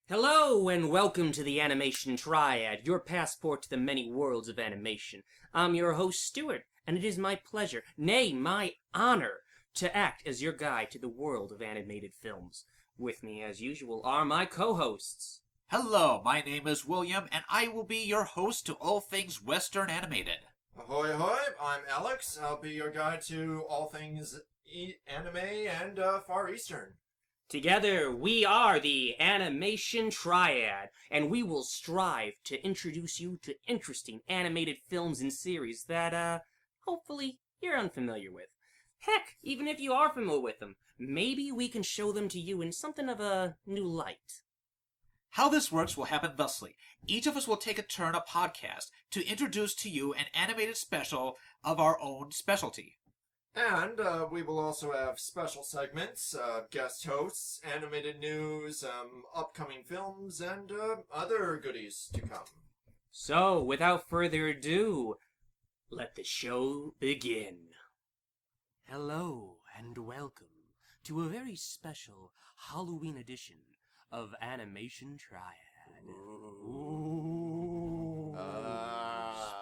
Hello and welcome to the Animation Triad, your passport to the many worlds of animation. I'm your host, Stuart, and it is my pleasure, nay, my honor, to act as your guide to the world of animated films. With me, as usual, are my co-hosts. Hello, my name is William, and I will be your host to all things Western animated. Ahoy, ahoy! I'm Alex. I'll be your guide to all things anime and Far Eastern. Together, we are the Animation Triad, and we will strive to introduce you to interesting animated films and series that, hopefully, you're unfamiliar with. Heck, even if you are familiar with them, maybe we can show them to you in something of a new light. How this works will happen thusly. Each of us will take a turn a podcast to introduce to you an animated special of our own specialty. And we will also have special segments, guest hosts, animated news, upcoming films, and other goodies to come. So, without further ado, let the show begin. Hello and welcome to a very special Halloween edition of Animation Triad. Ooh.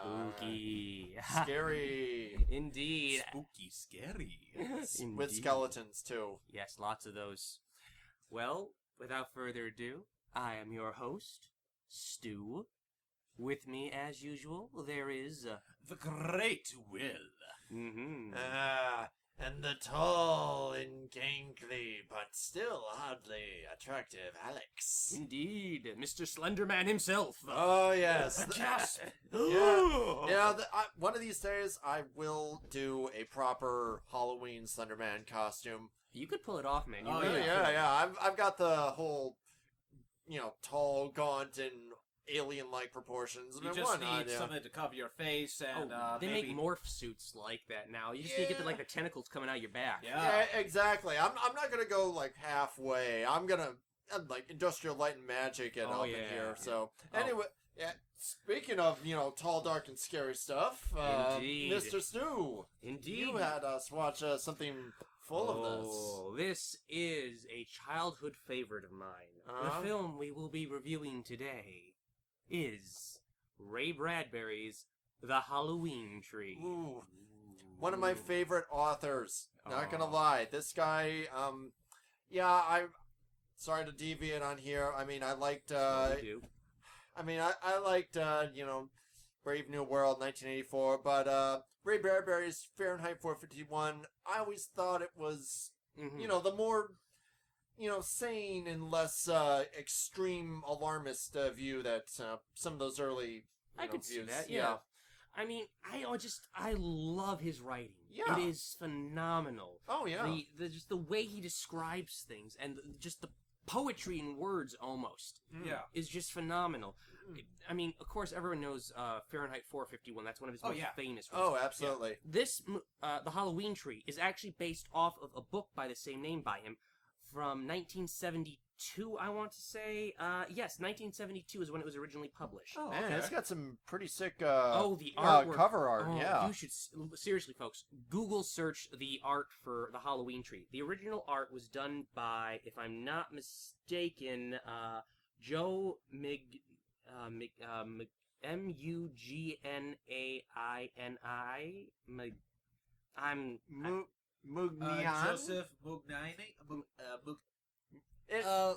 Spooky. Scary. Indeed. Spooky, scary. Indeed. With skeletons, too. Yes, lots of those. Well, without further ado, I am your host, Stu. With me, as usual, there is... The great Will. Mm-hmm. And the tall and gangly, but still oddly attractive Alex. Indeed, Mr. Slenderman himself. Oh, yes. Gasp! Yeah, one of these days I will do a proper Halloween Slenderman costume. You could pull it off, man. You Oh, really yeah, could. yeah. I've got the whole, tall, gaunt, and alien-like proportions. You I mean, just why not, need yeah. something to cover your face, and they maybe... make morph suits like that now. You just need to get the tentacles coming out your back. Yeah. Yeah, exactly. I'm not gonna go halfway. I'm gonna industrial light and magic it up in here. So anyway, yeah. Speaking of tall, dark, and scary stuff, Indeed. Mr. Stu, Indeed. you had us watch something full of this. Oh, this is a childhood favorite of mine. Uh-huh. The film we will be reviewing today is Ray Bradbury's The Halloween Tree. Ooh, one of my favorite authors. Not gonna lie, this guy. I'm sorry to deviate on here. I mean, I liked. You do. I mean, I liked, Brave New World, 1984, but Ray Bradbury's Fahrenheit 451, I always thought it was, the more, sane and less extreme alarmist view that some of those early I could see views. that, yeah. I mean, I love his writing. Yeah. It is phenomenal. Oh, yeah. Just the way he describes things and just the poetry in words almost. Yeah. Is just phenomenal. I mean, of course, everyone knows Fahrenheit 451. That's one of his most famous ones. Oh, absolutely. This, The Halloween Tree, is actually based off of a book by the same name by him from 1972, I want to say. Yes, 1972 is when it was originally published. Oh, man, it's got some pretty sick the artwork. cover art, Oh, yeah. You should, seriously, folks, Google search the art for The Halloween Tree. The original art was done by, if I'm not mistaken, Joe Mugnaini. Joseph Mugnaini?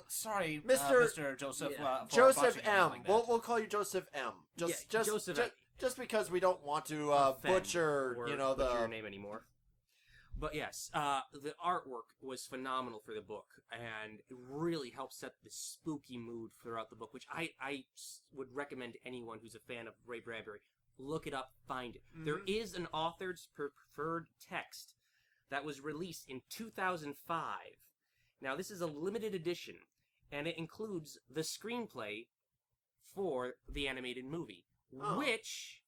Sorry, Mr. Mr. Joseph. Yeah. For Joseph botching M. anything like that. We'll call you Joseph M. Joseph M. Just because we don't want to Offend butcher, or the butcher your name anymore. But yes, the artwork was phenomenal for the book, and it really helped set the spooky mood throughout the book, which I would recommend to anyone who's a fan of Ray Bradbury. Look it up, find it. Mm-hmm. There is an author's preferred text that was released in 2005. Now, this is a limited edition, and it includes the screenplay for the animated movie, which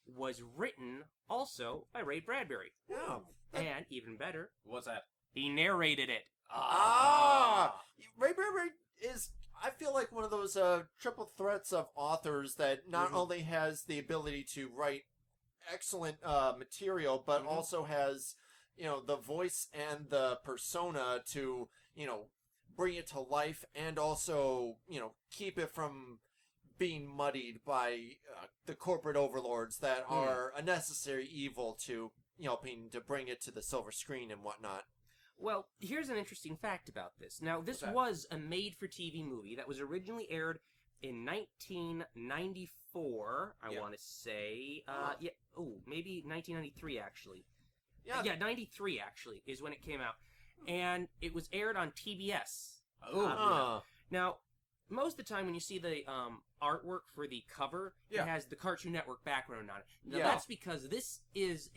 was written also by Ray Bradbury. Yeah. And, even better, What's that? he narrated it. Ray Bradbury is, I feel like, one of those triple threats of authors that not only has the ability to write excellent material, but also has, the voice and the persona to, bring it to life and also, keep it from being muddied by the corporate overlords that are a necessary evil to, to bring it to the silver screen and whatnot. Well, here's an interesting fact about this. Now, this was a made-for-TV movie that was originally aired in 1994, I want to say. Maybe 1993, actually. Yeah, 93, actually, is when it came out. And it was aired on TBS. Now, most of the time when you see the artwork for the cover, it has the Cartoon Network background on it. Now, that's because this is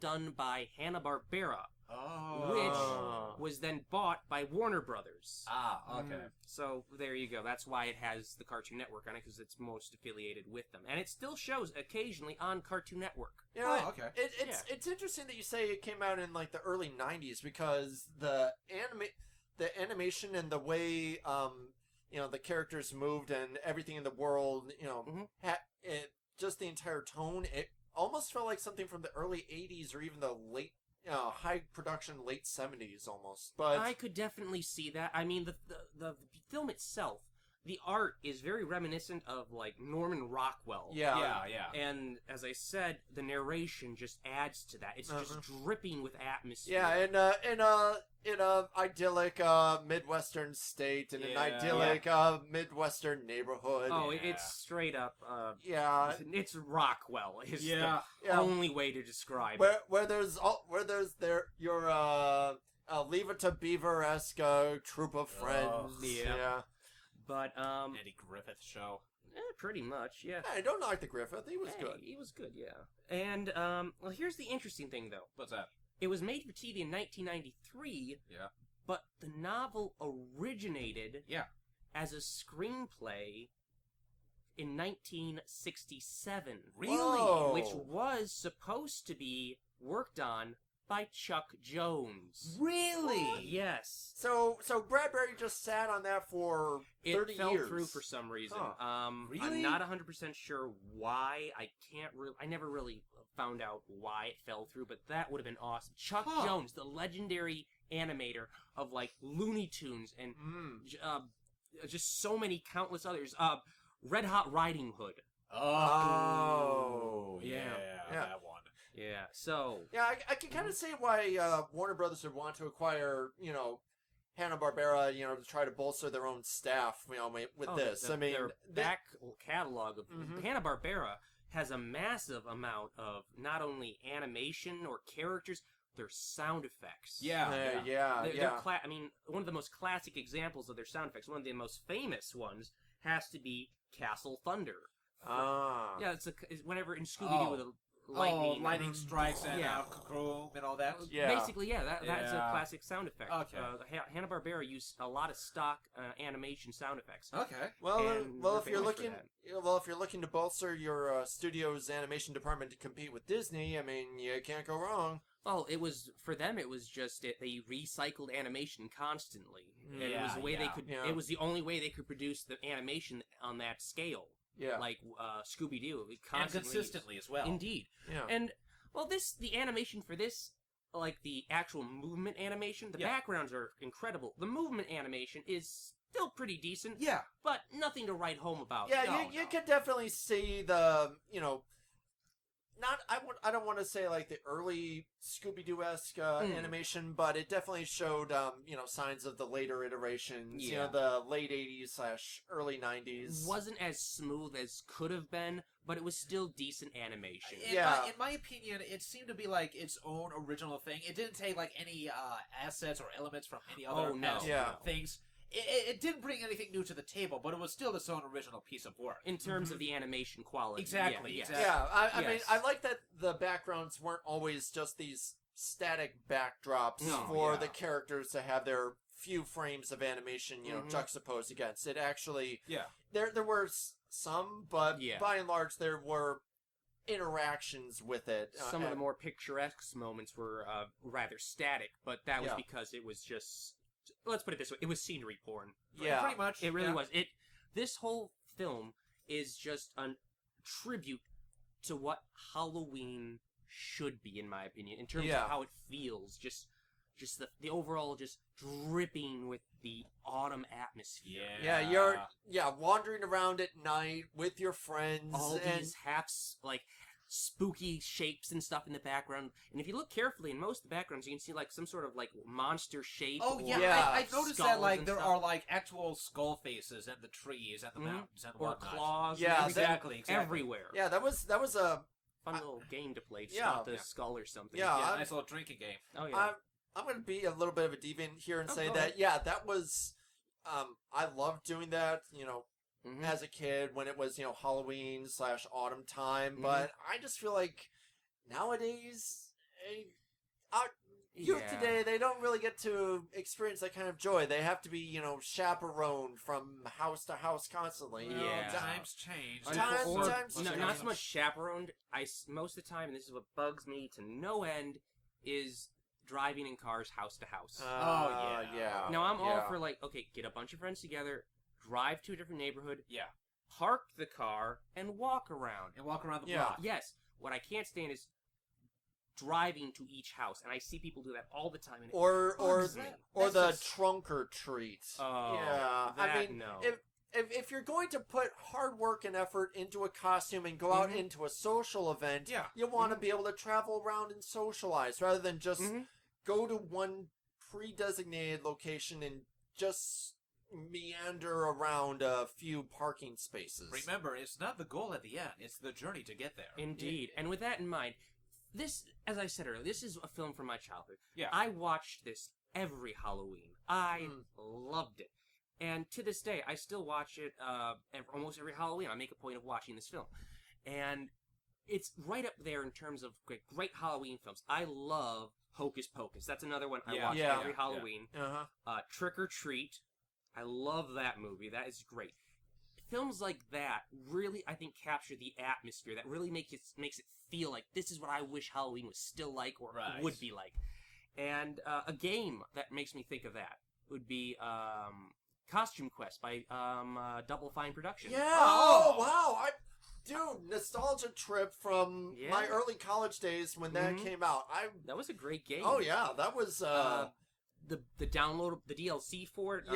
done by Hanna-Barbera, which was then bought by Warner Brothers. Okay. So there you go. That's why it has the Cartoon Network on it, because it's most affiliated with them, and it still shows occasionally on Cartoon Network. Okay. It's interesting that you say it came out in like the early '90s because the animation and the way the characters moved and everything in the world, just the entire tone, it almost felt like something from the early '80s or even the late. High production, late '70s almost. But I could definitely see that. I mean, the film itself, the art is very reminiscent of like Norman Rockwell. Yeah. And as I said, the narration just adds to that. It's just dripping with atmosphere. Yeah, in a idyllic Midwestern state, in an idyllic Midwestern neighborhood. Oh, it's straight up. It's Rockwell. Is the only way to describe it. Where there's your Leave It to Beaver-esque troop of friends. But Eddie Griffith show. Pretty much, yeah. I don't like the Griffith. He was good. He was good, yeah. And well, here's the interesting thing, though. What's that? It was made for TV in 1993. Yeah. But the novel originated. Yeah. As a screenplay in 1967. Really? Whoa. Which was supposed to be worked on by Chuck Jones. Really? Yes. So Bradbury just sat on that for 30 It fell years. through for some reason. Really? I'm not 100% sure why. I never really found out why it fell through, but that would have been awesome. Chuck Jones, the legendary animator of like Looney Tunes and just so many countless others. Red Hot Riding Hood. Oh, yeah. That one. Yeah, so... Yeah, I can kind of see why Warner Brothers would want to acquire, Hanna-Barbera, to try to bolster their own staff, with this. Their back catalog of Hanna-Barbera has a massive amount of not only animation or characters, their sound effects. Yeah. I mean, one of the most classic examples of their sound effects, one of the most famous ones, has to be Castle Thunder. Yeah, it's whenever in Scooby-Doo with a lightning strikes and Chrome and all that. Yeah. Basically, that's a classic sound effect. Okay. Hanna-Barbera used a lot of stock animation sound effects. Okay. Well, if you're looking to bolster your studio's animation department to compete with Disney, I mean, you can't go wrong. Well, it was just they recycled animation constantly, and it was the way they could. It was the only way they could produce the animation on that scale. Yeah. Like Scooby-Doo. And consistently as well. Indeed. Yeah. And, well, the animation for this, like the actual movement animation, the backgrounds are incredible. The movement animation is still pretty decent. Yeah. But nothing to write home about. Yeah, you can definitely see the, I don't want to say like the early Scooby-Doo-esque animation, but it definitely showed, signs of the later iterations, the late 80s / early 90s. Wasn't as smooth as could have been, but it was still decent animation. In my opinion, it seemed to be like its own original thing. It didn't take like any assets or elements from any other things. It didn't bring anything new to the table, but it was still its own original piece of work. In terms of the animation quality. Exactly. Yeah, I mean, I like that the backgrounds weren't always just these static backdrops for the characters to have their few frames of animation, juxtaposed against. It actually... Yeah. There were some, but by and large, there were interactions with it. Some of the more picturesque moments were rather static, but that was because it was just... Let's put it this way. It was scenery porn. Yeah. Pretty much. It really was. This whole film is just a tribute to what Halloween should be, in my opinion, in terms of how it feels. Just just the overall just dripping with the autumn atmosphere. Yeah, you're wandering around at night with your friends. All these spooky shapes and stuff in the background. And if you look carefully in most of the backgrounds, you can see like some sort of like monster shape. Oh yeah, I noticed that like there are like actual skull faces in the trees and the mountains and whatnot. Claws. Yeah, exactly. Everywhere. Yeah, that was a fun little game to play. Stop the skull or something. Yeah, nice little drinking game. Oh yeah. I'm going to be a little bit of a deviant here and say that that was I loved doing that, as a kid when it was, Halloween / autumn time, but I just feel like nowadays youth today, they don't really get to experience that kind of joy. They have to be, chaperoned from house to house constantly. Times change. Times change. Not so much chaperoned. Most of the time, and this is what bugs me to no end, is driving in cars house to house. Yeah. Now, I'm all for get a bunch of friends together, drive to a different neighborhood, park the car, and walk around. The block. Yes. What I can't stand is driving to each house, and I see people do that all the time. And or the just... trunk or treat. Oh, yeah. I mean, no. If you're going to put hard work and effort into a costume and go out into a social event, you want to be able to travel around and socialize rather than just go to one pre-designated location and just meander around a few parking spaces. Remember, it's not the goal at the end; it's the journey to get there. Indeed. And with that in mind, this, as I said earlier, this is a film from my childhood. Yeah. I watched this every Halloween. I loved it. And to this day, I still watch it almost every Halloween. I make a point of watching this film. And it's right up there in terms of great Halloween films. I love Hocus Pocus. That's another one I watch every Halloween. Trick or Treat. I love that movie. That is great. Films like that really, I think, capture the atmosphere. That really makes it feel like this is what I wish Halloween was still like or would be like. And a game that makes me think of that would be Costume Quest by Double Fine Productions. Yeah. Oh wow. Dude, nostalgia trip from my early college days when that came out. That was a great game. Oh yeah, that was the download the DLC for it.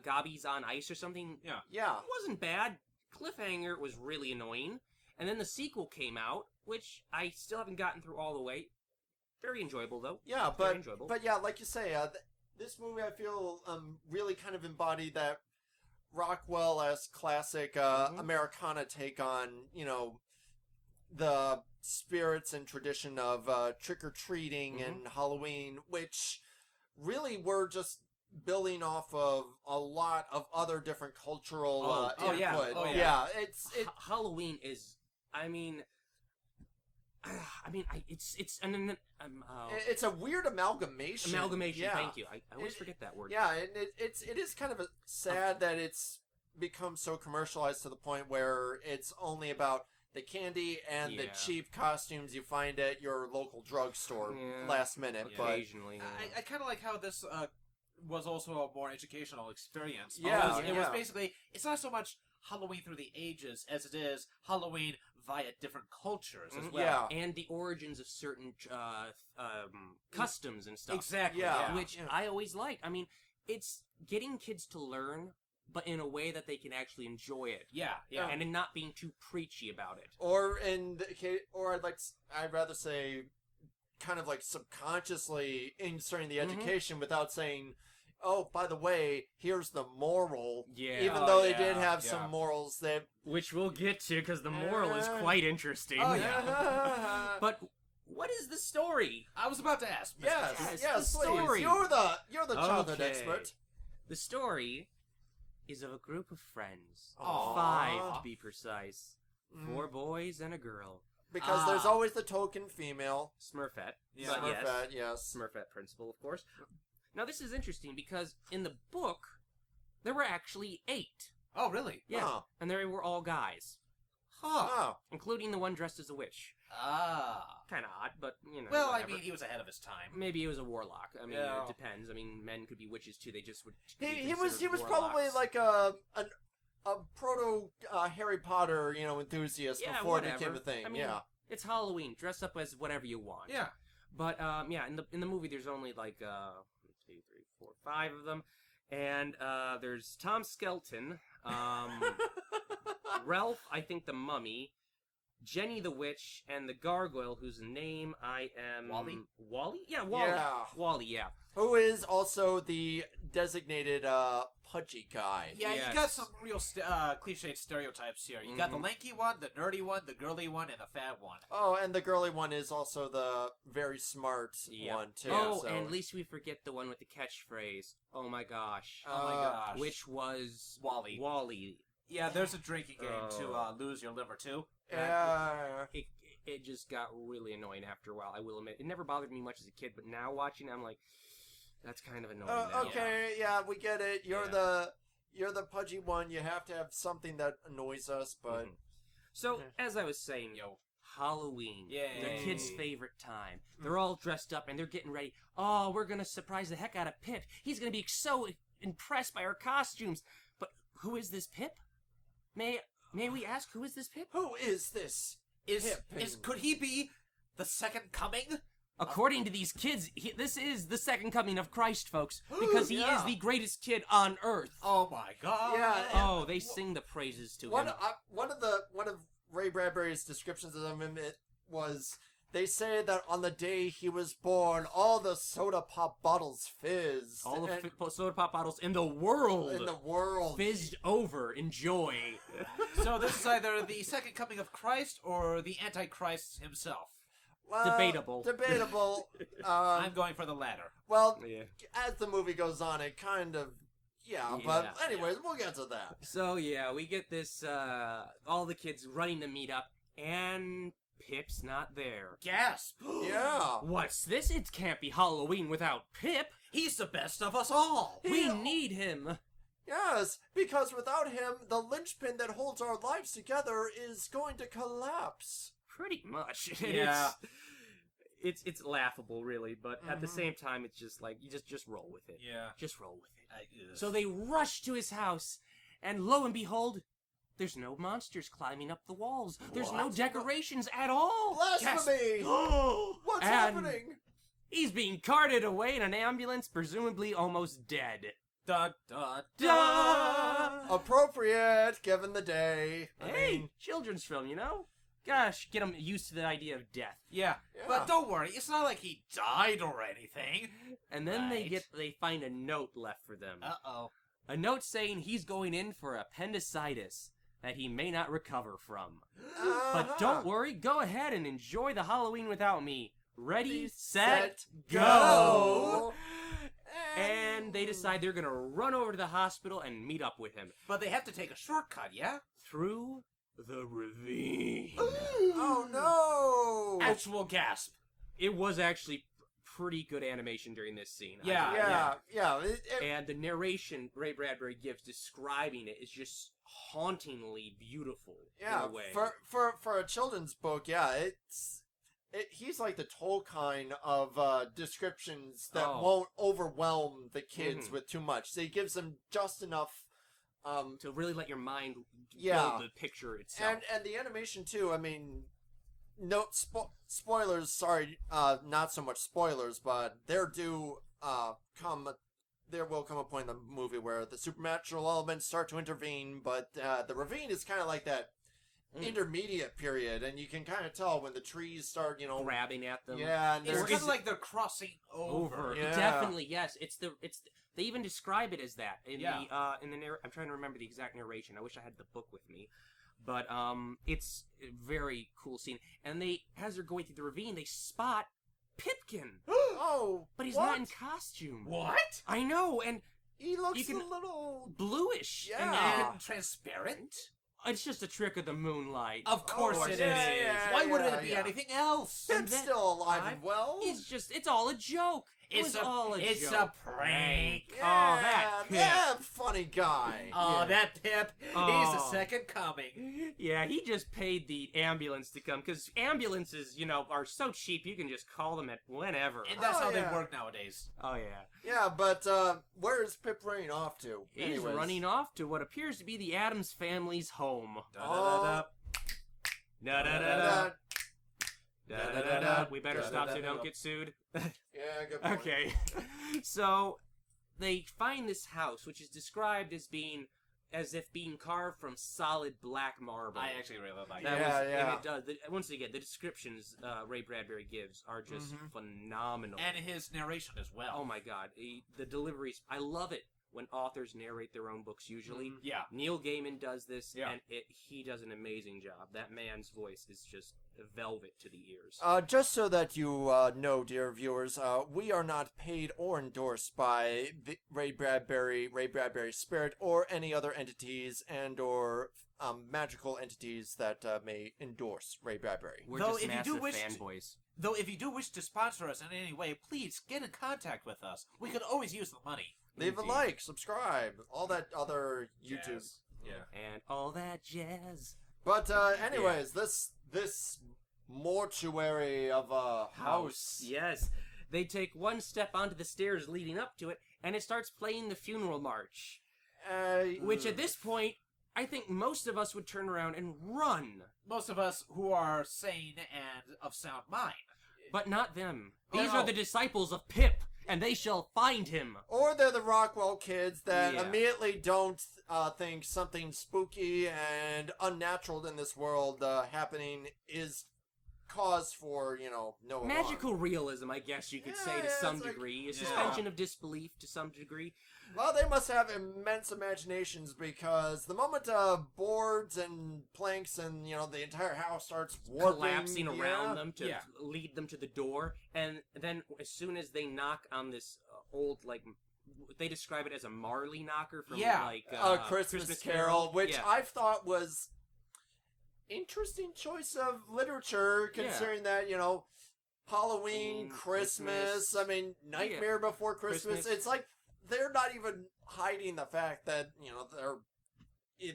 Gobbies on Ice or something. Yeah. It wasn't bad. Cliffhanger was really annoying, and then the sequel came out, which I still haven't gotten through all the way. Very enjoyable though. Yeah, but yeah, like you say, this movie I feel really kind of embodied that Rockwell-esque classic Americana take on, the spirits and tradition of trick-or-treating and Halloween, which really were just building off of a lot of other different cultural input. Halloween is, it's a weird amalgamation. Thank you. I always forget that word. Yeah, and it is kind of sad that it's become so commercialized to the point where it's only about the candy and the cheap costumes you find at your local drugstore last minute. But occasionally, I kind of like how this was also a more educational experience. Yeah, it was basically, it's not so much Halloween through the ages as it is Halloween via different cultures as well. And the origins of certain customs and stuff. Exactly. Which I always liked. I mean, it's getting kids to learn, but in a way that they can actually enjoy it. And in not being too preachy about it. Or I'd rather say, kind of like subconsciously inserting the education without saying, oh, by the way, here's the moral. Yeah. Even though they did have some morals that... Which we'll get to, because the moral is quite interesting. Oh, yeah. But what is the story? I was about to ask. Yes, the please. Story. You're the childhood expert. The story is of a group of friends. Aww. 5, to be precise. 4 boys and a girl. Because there's always the token female. Smurfette. Yeah. Smurfette, yes. Smurfette principle, of course. Now, this is interesting because in the book, there were actually 8. Oh, really? Yeah. Huh. And they were all guys. Oh. Including the one dressed as a witch. Kind of odd, but, Well, whatever. I mean, he was ahead of his time. Maybe he was a warlock. I mean, it depends. I mean, men could be witches, too. They just would... He was probably like a proto Harry Potter, enthusiast before it became a thing. I mean, it's Halloween. Dress up as whatever you want. Yeah. But yeah, in the movie, there's only like 1, 2, 3, 4, 5 of them, and there's Tom Skelton, Ralph, I think the Mummy, Jenny the Witch, and the Gargoyle, whose name I am... Wally? Wally? Yeah, Wally. Yeah. Wally, yeah. Who is also the designated pudgy guy. Yeah, Yes. you got some real cliched stereotypes here. You got the lanky one, the nerdy one, the girly one, and the fat one. Oh, and the girly one is also the very smart one, too. Oh, so. and at least we forget the one with the catchphrase. Oh my gosh. Oh my gosh. Which was... Wally. Wally. Yeah, there's a drinking game to lose your liver, too. It just got really annoying after a while, I will admit. It never bothered me much as a kid, but now watching it, I'm like, that's kind of annoying now. Okay, yeah, we get it. You're the pudgy one. You have to have something that annoys us, but... Mm-hmm. So, as I was saying, Halloween. Yay. The kids' favorite time. They're all dressed up and they're getting ready. Oh, we're gonna surprise the heck out of Pip. He's gonna be so impressed by our costumes. But who is this Pip? May we ask, who is this Pip? Who is this? Could he be the second coming? According to these kids, this is the second coming of Christ, folks, because he is the greatest kid on earth. Oh my God! Yeah. Oh, they sing the praises to him. One of Ray Bradbury's descriptions of him was, they say that on the day he was born, all the soda pop bottles fizzed. All the soda pop bottles in the world. Fizzed over in joy. So this is either the second coming of Christ or the Antichrist himself. Well, Debatable. I'm going for the latter. Well, as the movie goes on, it kind of... Yeah, but anyways, we'll get to that. So, yeah, we get this, all the kids running to meet up, and Pip's not there. Gasp! Yeah. What's this? It can't be Halloween without Pip. He's the best of us all. We need him. Yes, because without him, the linchpin that holds our lives together is going to collapse. Pretty much. Yeah. It's laughable, really, but at the same time, it's just like, you just roll with it. Yeah. Just roll with it. So they rush to his house, and lo and behold, there's no monsters climbing up the walls. There's no decorations at all. Blasphemy! What's happening? He's being carted away in an ambulance, presumably almost dead. Da da da! Appropriate, given the day. Hey, children's film, you know? Gosh, get them used to the idea of death. Yeah, but don't worry, it's not like he died or anything. And then they find a note left for them. Uh-oh. A note saying he's going in for appendicitis that he may not recover from. But don't worry, go ahead and enjoy the Halloween without me. Ready, set, go! And they decide they're gonna run over to the hospital and meet up with him. But they have to take a shortcut, yeah? Through the ravine. Oh no! Actual gasp. It was actually pretty good animation during this scene. Yeah. And the narration Ray Bradbury gives describing it is just hauntingly beautiful in a way. For a children's book, he's like the Tolkien of descriptions that won't overwhelm the kids with too much. So he gives them just enough to really let your mind build the picture itself. And the animation too, I mean, no spoilers, sorry, not so much spoilers, but there will come a point in the movie where the supernatural elements start to intervene, but the ravine is kind of like that intermediate period, and you can kind of tell when the trees start, grabbing at them. Yeah, and it's kind of like they're crossing over. Yeah. Definitely, yes. They even describe it as that in the I'm trying to remember the exact narration. I wish I had the book with me, but it's a very cool scene. And as they're going through the ravine, they spot Pipkin. But he's not in costume. What? I know, and he looks a little bluish. And transparent. It's just a trick of the moonlight. Of course it is. Why wouldn't it be anything else? Pip's still alive and well. It's all a joke. It's a prank. That funny guy. That Pip. He's the second coming. Yeah, he just paid the ambulance to come, because ambulances, are so cheap, you can just call them at whenever. And that's how they work nowadays. Oh, yeah. Yeah, but where is Pip running off to? He's running off to what appears to be the Addams family's home. Da-da-da-da. Da-da-da-da. We better stop so we don't get sued. Yeah, good point. Okay. So, they find this house, which is described as if being carved from solid black marble. I actually really like That it. And it does. Once again, the descriptions Ray Bradbury gives are just phenomenal. And his narration as well. Oh my god. The deliveries, I love it when authors narrate their own books usually. Yeah. Neil Gaiman does this, Yeah. and he does an amazing job. That man's voice is just velvet to the ears. Just so that you know, dear viewers, we are not paid or endorsed by Ray Bradbury, Ray Bradbury's Spirit, or any other entities and or magical entities that may endorse Ray Bradbury. We're Though just if you massive do wish fanboys. Though if you do wish to sponsor us in any way, please get in contact with us. We could always use the money. Leave a like, subscribe, all that other YouTube. Jazz. Yeah. And all that jazz. But anyways, this mortuary of a house. Yes. They take one step onto the stairs leading up to it, and it starts playing the funeral march. Which at this point, I think most of us would turn around and run. Most of us who are sane and of sound mind. But not them. These are the disciples of Pip, and they shall find him. Or they're the Rockwell kids that Yeah. immediately don't think something spooky and unnatural in this world happening is cause for, no alarm. Magical realism, I guess you could say to some degree. A suspension of disbelief to some degree. Well, they must have immense imaginations because the moment boards and planks and, the entire house starts warping, collapsing around them to lead them to the door. And then as soon as they knock on this old, they describe it as a Marley knocker from, Christmas Carol, which I thought was interesting choice of literature, considering that, Halloween, Christmas, I mean, Nightmare Before Christmas. It's like they're not even hiding the fact that,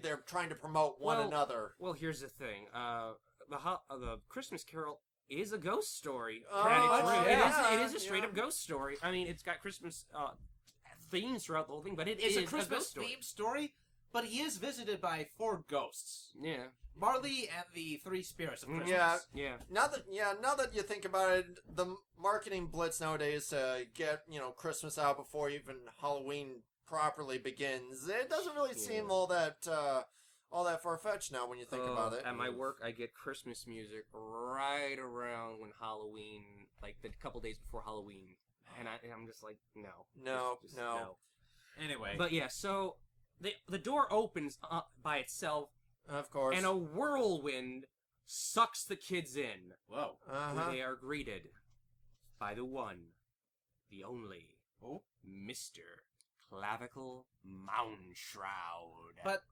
they're trying to promote one another. Well, here's the thing. The Christmas Carol is a ghost story. It is a straight up ghost story. I mean, it's got Christmas themes throughout the whole thing, but it's a Christmas themed story. But he is visited by 4 ghosts. Yeah. Marley and the 3 spirits of Christmas. Yeah. Now that you think about it, the marketing blitz nowadays to get, Christmas out before even Halloween properly begins, it doesn't really seem all that far-fetched now when you think about it. At my work, I get Christmas music right around when Halloween, like the couple days before Halloween. And I'm just like, no. No. Anyway. But yeah, so the door opens up by itself. Of course. And a whirlwind sucks the kids in. Whoa. Where they are greeted by the one, the only, Mr. Clavicle Moundshroud. But,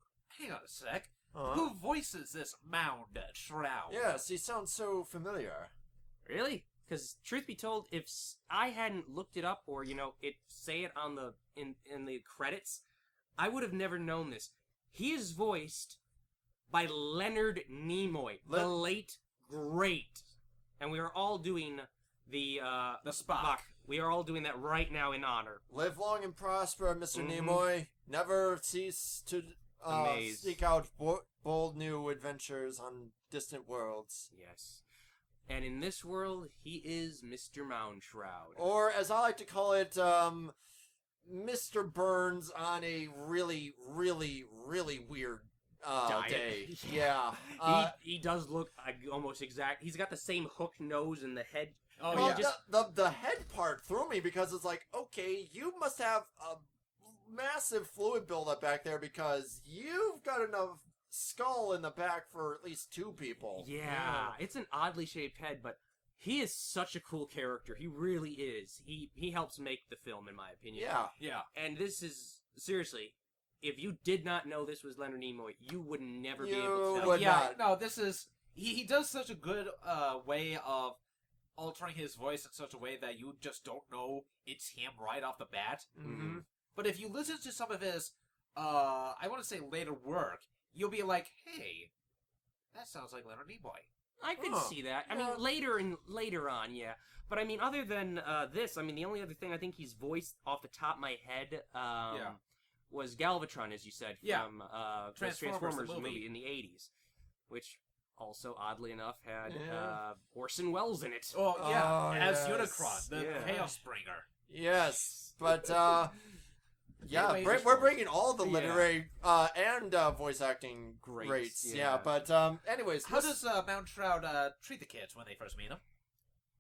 hang on a sec. Who voices this Moundshroud? Yes, he sounds so familiar. Really? Because, truth be told, if I hadn't looked it up or, say it on in the credits, I would have never known this. He is voiced by Leonard Nimoy, the late great, and we are all doing the Spock. We are all doing that right now in honor. Live long and prosper, Mr. Nimoy. Never cease to seek out bold new adventures on distant worlds. Yes, and in this world, he is Mr. Moundshroud, or as I like to call it, Mr. Burns on a really, really, really weird day. Yeah. He does look almost exact. He's got the same hooked nose and the head. Oh, well, yeah. The head part threw me because it's like, okay, you must have a massive fluid buildup back there because you've got enough skull in the back for at least 2 people. Yeah. It's an oddly shaped head, but he is such a cool character. He really is. He helps make the film, in my opinion. Yeah. And this is, seriously, if you did not know this was Leonard Nimoy, you would never be able to tell. No, this is... He does such a good way of altering his voice in such a way that you just don't know it's him right off the bat. Mm-hmm. But if you listen to some of his, I want to say later work, you'll be like, hey, that sounds like Leonard Nimoy. I could see that. I mean, later on, yeah. But I mean, other than this, I mean, the only other thing I think he's voiced off the top of my head was Galvatron, as you said, from the Transformers movie in the 80s. Which, also, oddly enough, had Orson Welles in it. Oh, yeah, as yes. Unicron, the Chaos Bringer. Yes, but, yeah, Anyway, we're bringing all the literary and voice acting greats. Yeah, but, anyways. How does Moundshroud treat the kids when they first meet him?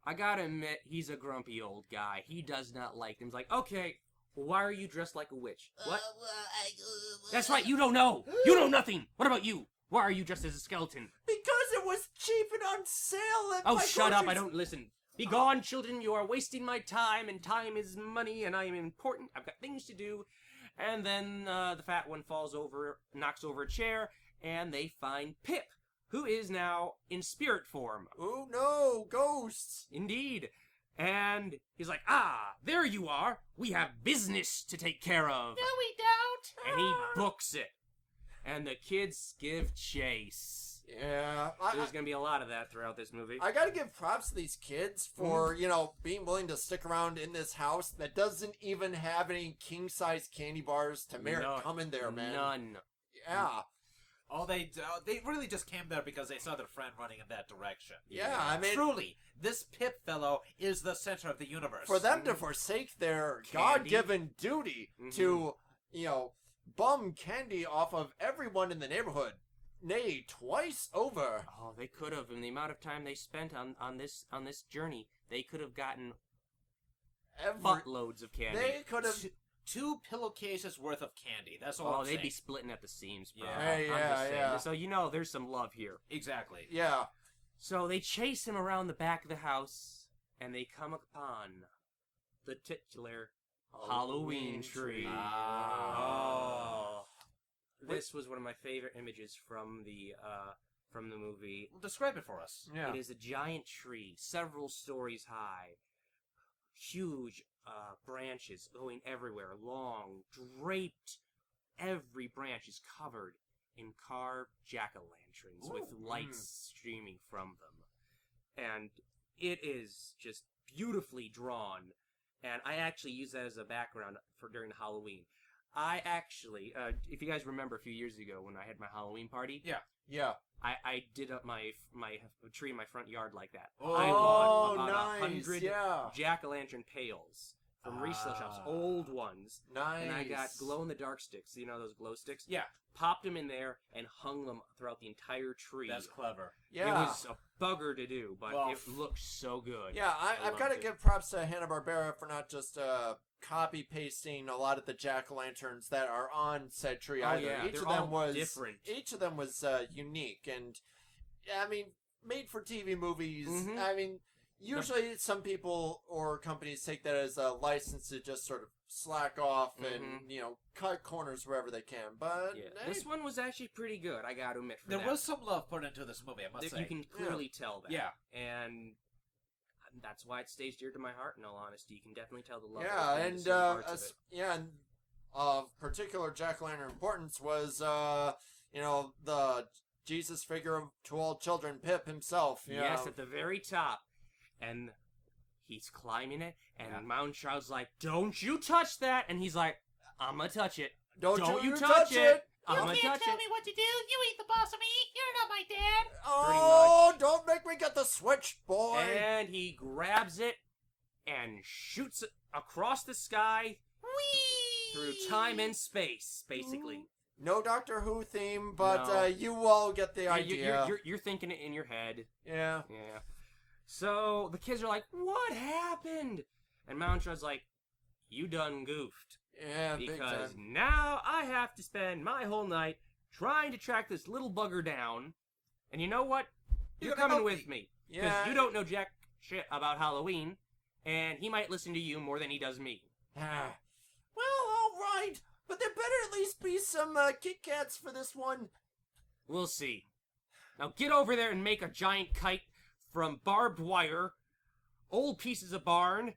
I gotta admit, he's a grumpy old guy. He does not like them. He's like, okay, well, why are you dressed like a witch? What? That's right, you don't know! You know nothing! What about you? Why are you dressed as a skeleton? Because it was cheap and on sale at Oh, my shut up, grocery I don't listen. Be gone, children, you are wasting my time, and time is money, and I am important. I've got things to do. And then the fat one knocks over a chair, and they find Pip, who is now in spirit form. Oh no, ghosts! Indeed. And he's like, there you are. We have business to take care of. No, we don't. And he books it. And the kids give chase. Yeah. There's going to be a lot of that throughout this movie. I gotta give props to these kids for, being willing to stick around in this house that doesn't even have any king-size candy bars to come in there, man. None. Yeah. Oh, they really just came there because they saw their friend running in that direction. Yeah, I mean... Truly, this Pip fellow is the center of the universe. For them to forsake their God-given duty to, bum candy off of everyone in the neighborhood, nay, twice over. Oh, they could have. In the amount of time they spent on this journey, they could have gotten buttloads of candy. They could have... 2 pillowcases worth of candy. That's all I'm they'd saying. be splitting at the seams, bro. Yeah. So, there's some love here. Exactly. Yeah. So they chase him around the back of the house, and they come upon the titular Halloween tree. This was one of my favorite images from the movie. Well, describe it for us. Yeah. It is a giant tree, several stories high, huge branches going everywhere, long, draped. Every branch is covered in carved jack-o'-lanterns with lights streaming from them. And it is just beautifully drawn. And I actually use that as a background during Halloween. I actually, if you guys remember a few years ago when I had my Halloween party, I did up my tree in my front yard like that. Oh, I bought about nice, 100 jack-o'-lantern pails from resale shops, old ones. Nice. And I got glow-in-the-dark sticks. You know those glow sticks? Yeah. Popped them in there and hung them throughout the entire tree. That's clever. Yeah. It was a bugger to do, but it looked so good. Yeah, I've got to give props to Hanna-Barbera for not just copy-pasting a lot of the jack-o'-lanterns that are on said tree either. Yeah, Each of them was different. Each of them was unique and, I mean, made for TV movies. I mean, usually some people or companies take that as a license to just sort of slack off and, cut corners wherever they can. But this one was actually pretty good, I gotta admit. There was some love put into this movie, I must say. You can clearly tell that. Yeah. And that's why it stays dear to my heart, in all honesty. You can definitely tell the love. And of particular jack-o'-lantern importance was, the Jesus figure to all children, Pip himself. Yes, at the very top. And he's climbing it, and Moundshroud's like, don't you touch that! And he's like, I'm gonna touch it. Don't you touch it! I'm gonna touch it. You can't tell me what to do! You ain't the boss of me! You're not my dad! Oh, don't make me get the switch, boy! And he grabs it and shoots it across the sky. Whee! Through time and space, basically. No Doctor Who theme, but you all get the idea. You're thinking it in your head. Yeah. Yeah. So the kids are like, what happened? And Moundshroud's like, you done goofed. Yeah, because now I have to spend my whole night trying to track this little bugger down. And you know what? You're coming with me. Because you don't know jack shit about Halloween, and he might listen to you more than he does me. Well, all right. But there better at least be some Kit Kats for this one. We'll see. Now get over there and make a giant kite from barbed wire, old pieces of barn,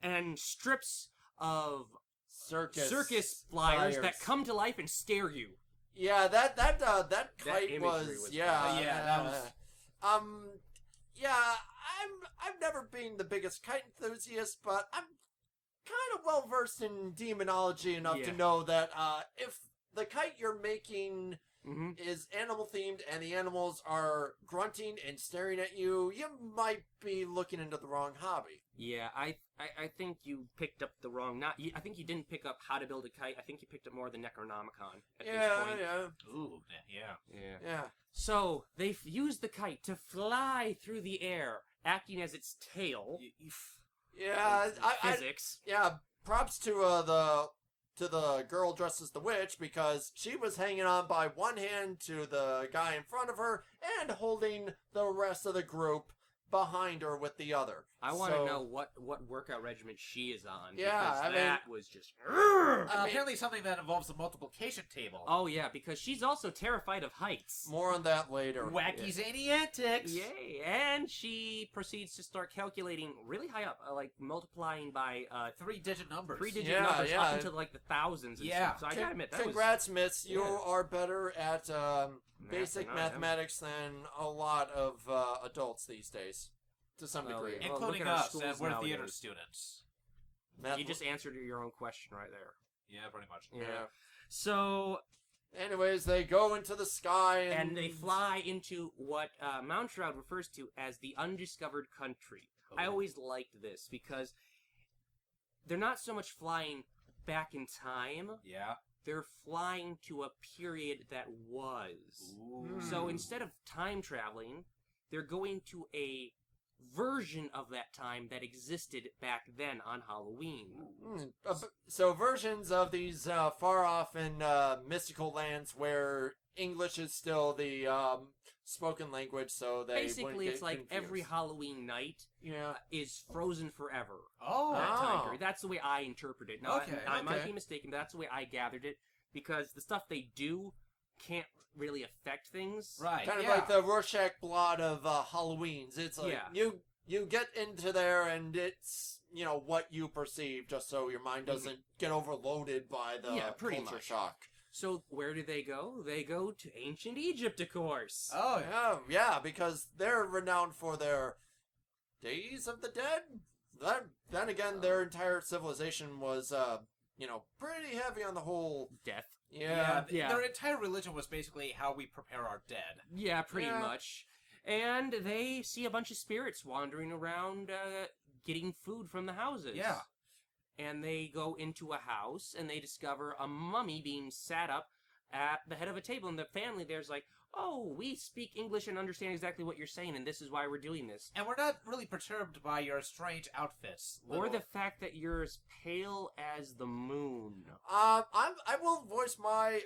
and strips of circus flyers that come to life and stare you. Yeah, that kite was I've never been the biggest kite enthusiast, but I'm kind of well versed in demonology enough to know that if the kite you're making is animal themed, and the animals are grunting and staring at you, you might be looking into the wrong hobby. Yeah, I think you picked up the wrong. I think you didn't pick up how to build a kite. I think you picked up more of the Necronomicon at this point. Ooh, yeah. So they used the kite to fly through the air, acting as its tail. Physics. Props to the girl dressed as the witch, because she was hanging on by one hand to the guy in front of her and holding the rest of the group behind her with the other. I want to know what workout regimen she is on. Yeah, because that was just... apparently something that involves the multiplication table. Oh, yeah, because she's also terrified of heights. More on that later. Wacky zany antics. Yay, and she proceeds to start calculating really high up, like multiplying by... three-digit numbers. Three-digit numbers up into like the thousands and stuff. So I gotta admit, that Congrats, Miss. You are better at basic mathematics than a lot of adults these days. To some degree. Including us, and we're theater students. You just answered your own question right there. Yeah, pretty much. Yeah. So... Anyways, they go into the sky and they fly into what Moundshroud refers to as the undiscovered country. Oh. I always liked this because they're not so much flying back in time. Yeah. They're flying to a period that was. Ooh. So instead of time traveling, they're going to a version of that time that existed back then on Halloween. So versions of these far off and mystical lands where English is still the spoken language, so they basically it's like confused. Every Halloween night is frozen forever. Oh, that time period. That's the way I interpret it. Now, okay, I might be mistaken, but that's the way I gathered it, because the stuff they do can't really affect things. Right. Kind of like the Rorschach blot of Halloweens. It's like you get into there and it's, what you perceive, just so your mind doesn't get overloaded by the culture shock. So where do they go? They go to ancient Egypt, of course. Oh, yeah, because they're renowned for their Days of the Dead. Then again, their entire civilization was, pretty heavy on the whole death. Yeah. Their entire religion was basically how we prepare our dead. Yeah, pretty much. And they see a bunch of spirits wandering around, getting food from the houses. Yeah. And they go into a house, and they discover a mummy being sat up at the head of a table, and the family there's like, oh, we speak English and understand exactly what you're saying, and this is why we're doing this. And we're not really perturbed by your strange outfits. Or the fact that you're as pale as the moon. I will voice my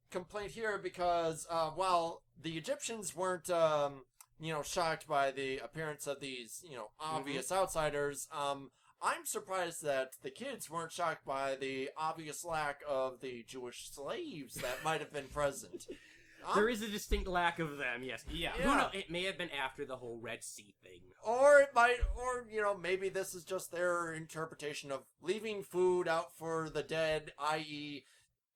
complaint here because, while the Egyptians weren't, shocked by the appearance of these, obvious outsiders, I'm surprised that the kids weren't shocked by the obvious lack of the Jewish slaves that might have been present. There is a distinct lack of them, yes. Yeah. Who knows? It may have been after the whole Red Sea thing. Or it might, maybe this is just their interpretation of leaving food out for the dead, i.e.,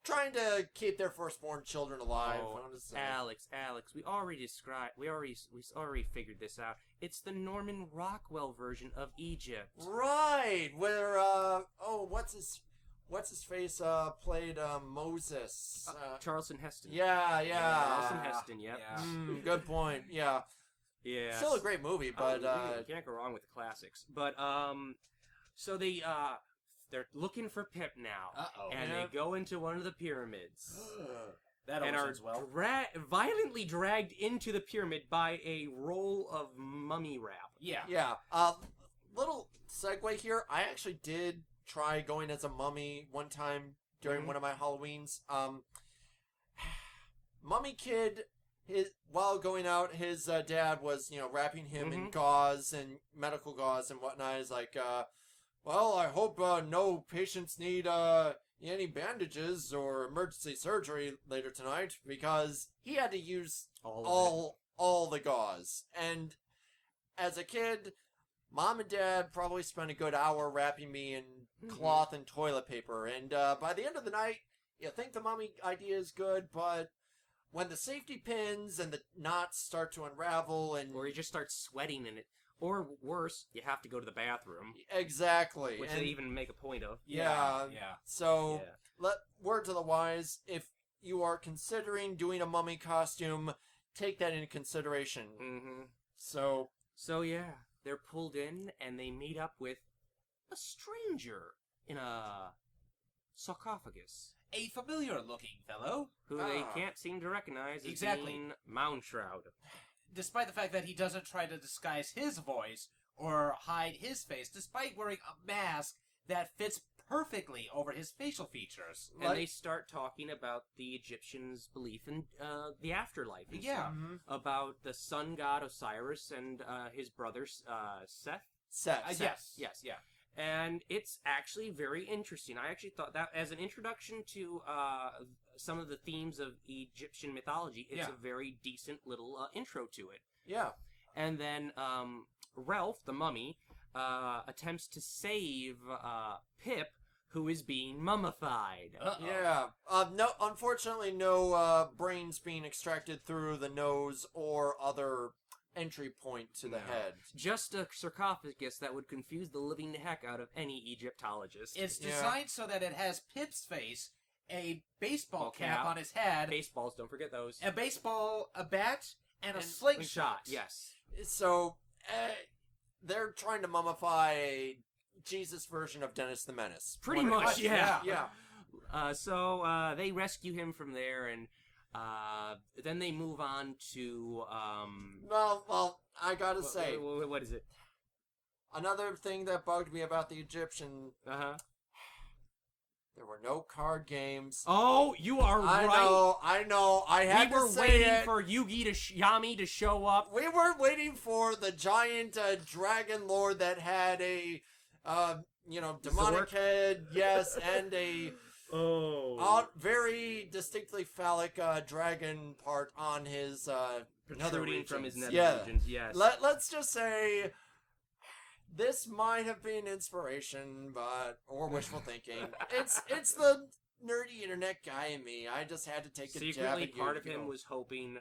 trying to keep their firstborn children alive. Oh, Alex, we already figured this out. It's the Norman Rockwell version of Egypt. Right, where what's his face played Moses. Charlton Heston. Yeah. Charlton Heston. Yep. Yeah. Good point. Yeah. Yeah. Still a great movie, but you can't go wrong with the classics. But so they're looking for Pip now, and they go into one of the pyramids. That and are violently dragged into the pyramid by a roll of mummy wrap. Yeah. Little segue here. I actually did try going as a mummy one time during one of my Halloweens. Mummy Kid, while going out, his dad was, wrapping him in gauze and medical gauze and whatnot. He's like, well, I hope no patients need any bandages or emergency surgery later tonight, because he had to use all the gauze. And as a kid, Mom and Dad probably spent a good hour wrapping me in cloth and toilet paper. And by the end of the night, you think the mummy idea is good, but when the safety pins and the knots start to unravel and... Or you just start sweating in it. Or worse, you have to go to the bathroom. Exactly. Which they even make a point of. Yeah. So, word to the wise, if you are considering doing a mummy costume, take that into consideration. Mm-hmm. So yeah, they're pulled in and they meet up with a stranger in a sarcophagus. A familiar-looking fellow. Who they can't seem to recognize as being Moundshroud. Despite the fact that he doesn't try to disguise his voice or hide his face, despite wearing a mask that fits perfectly over his facial features. And they start talking about the Egyptians' belief in the afterlife. About the sun god Osiris and his brother Seth. Yes. And it's actually very interesting. I actually thought that as an introduction to some of the themes of Egyptian mythology, it's a very decent little intro to it. Yeah. And then Ralph, the mummy, attempts to save Pip, who is being mummified. Yeah. Unfortunately, no brains being extracted through the nose or other entry point to the head. Just a sarcophagus that would confuse the living heck out of any Egyptologist. It's designed so that it has Pip's face, a baseball cap on his head. Baseballs, don't forget those. A bat, and a slingshot. Yes. So, they're trying to mummify a Jesus version of Dennis the Menace. Pretty much, yeah. So, they rescue him from there, and then they move on to, Well, I gotta say... What is it? Another thing that bugged me about the Egyptian... There were no card games. Oh, you are right. I know. I had to say it. We were waiting for Yami to show up. We were waiting for the giant dragon lord that had a, demonic head, yes, and a very distinctly phallic dragon part on his protruding from his nether regions. Yes. Let's just say this might have been inspiration, or wishful thinking. It's the nerdy internet guy in me. I just had to take a jab at you. Secretly, part of him was hoping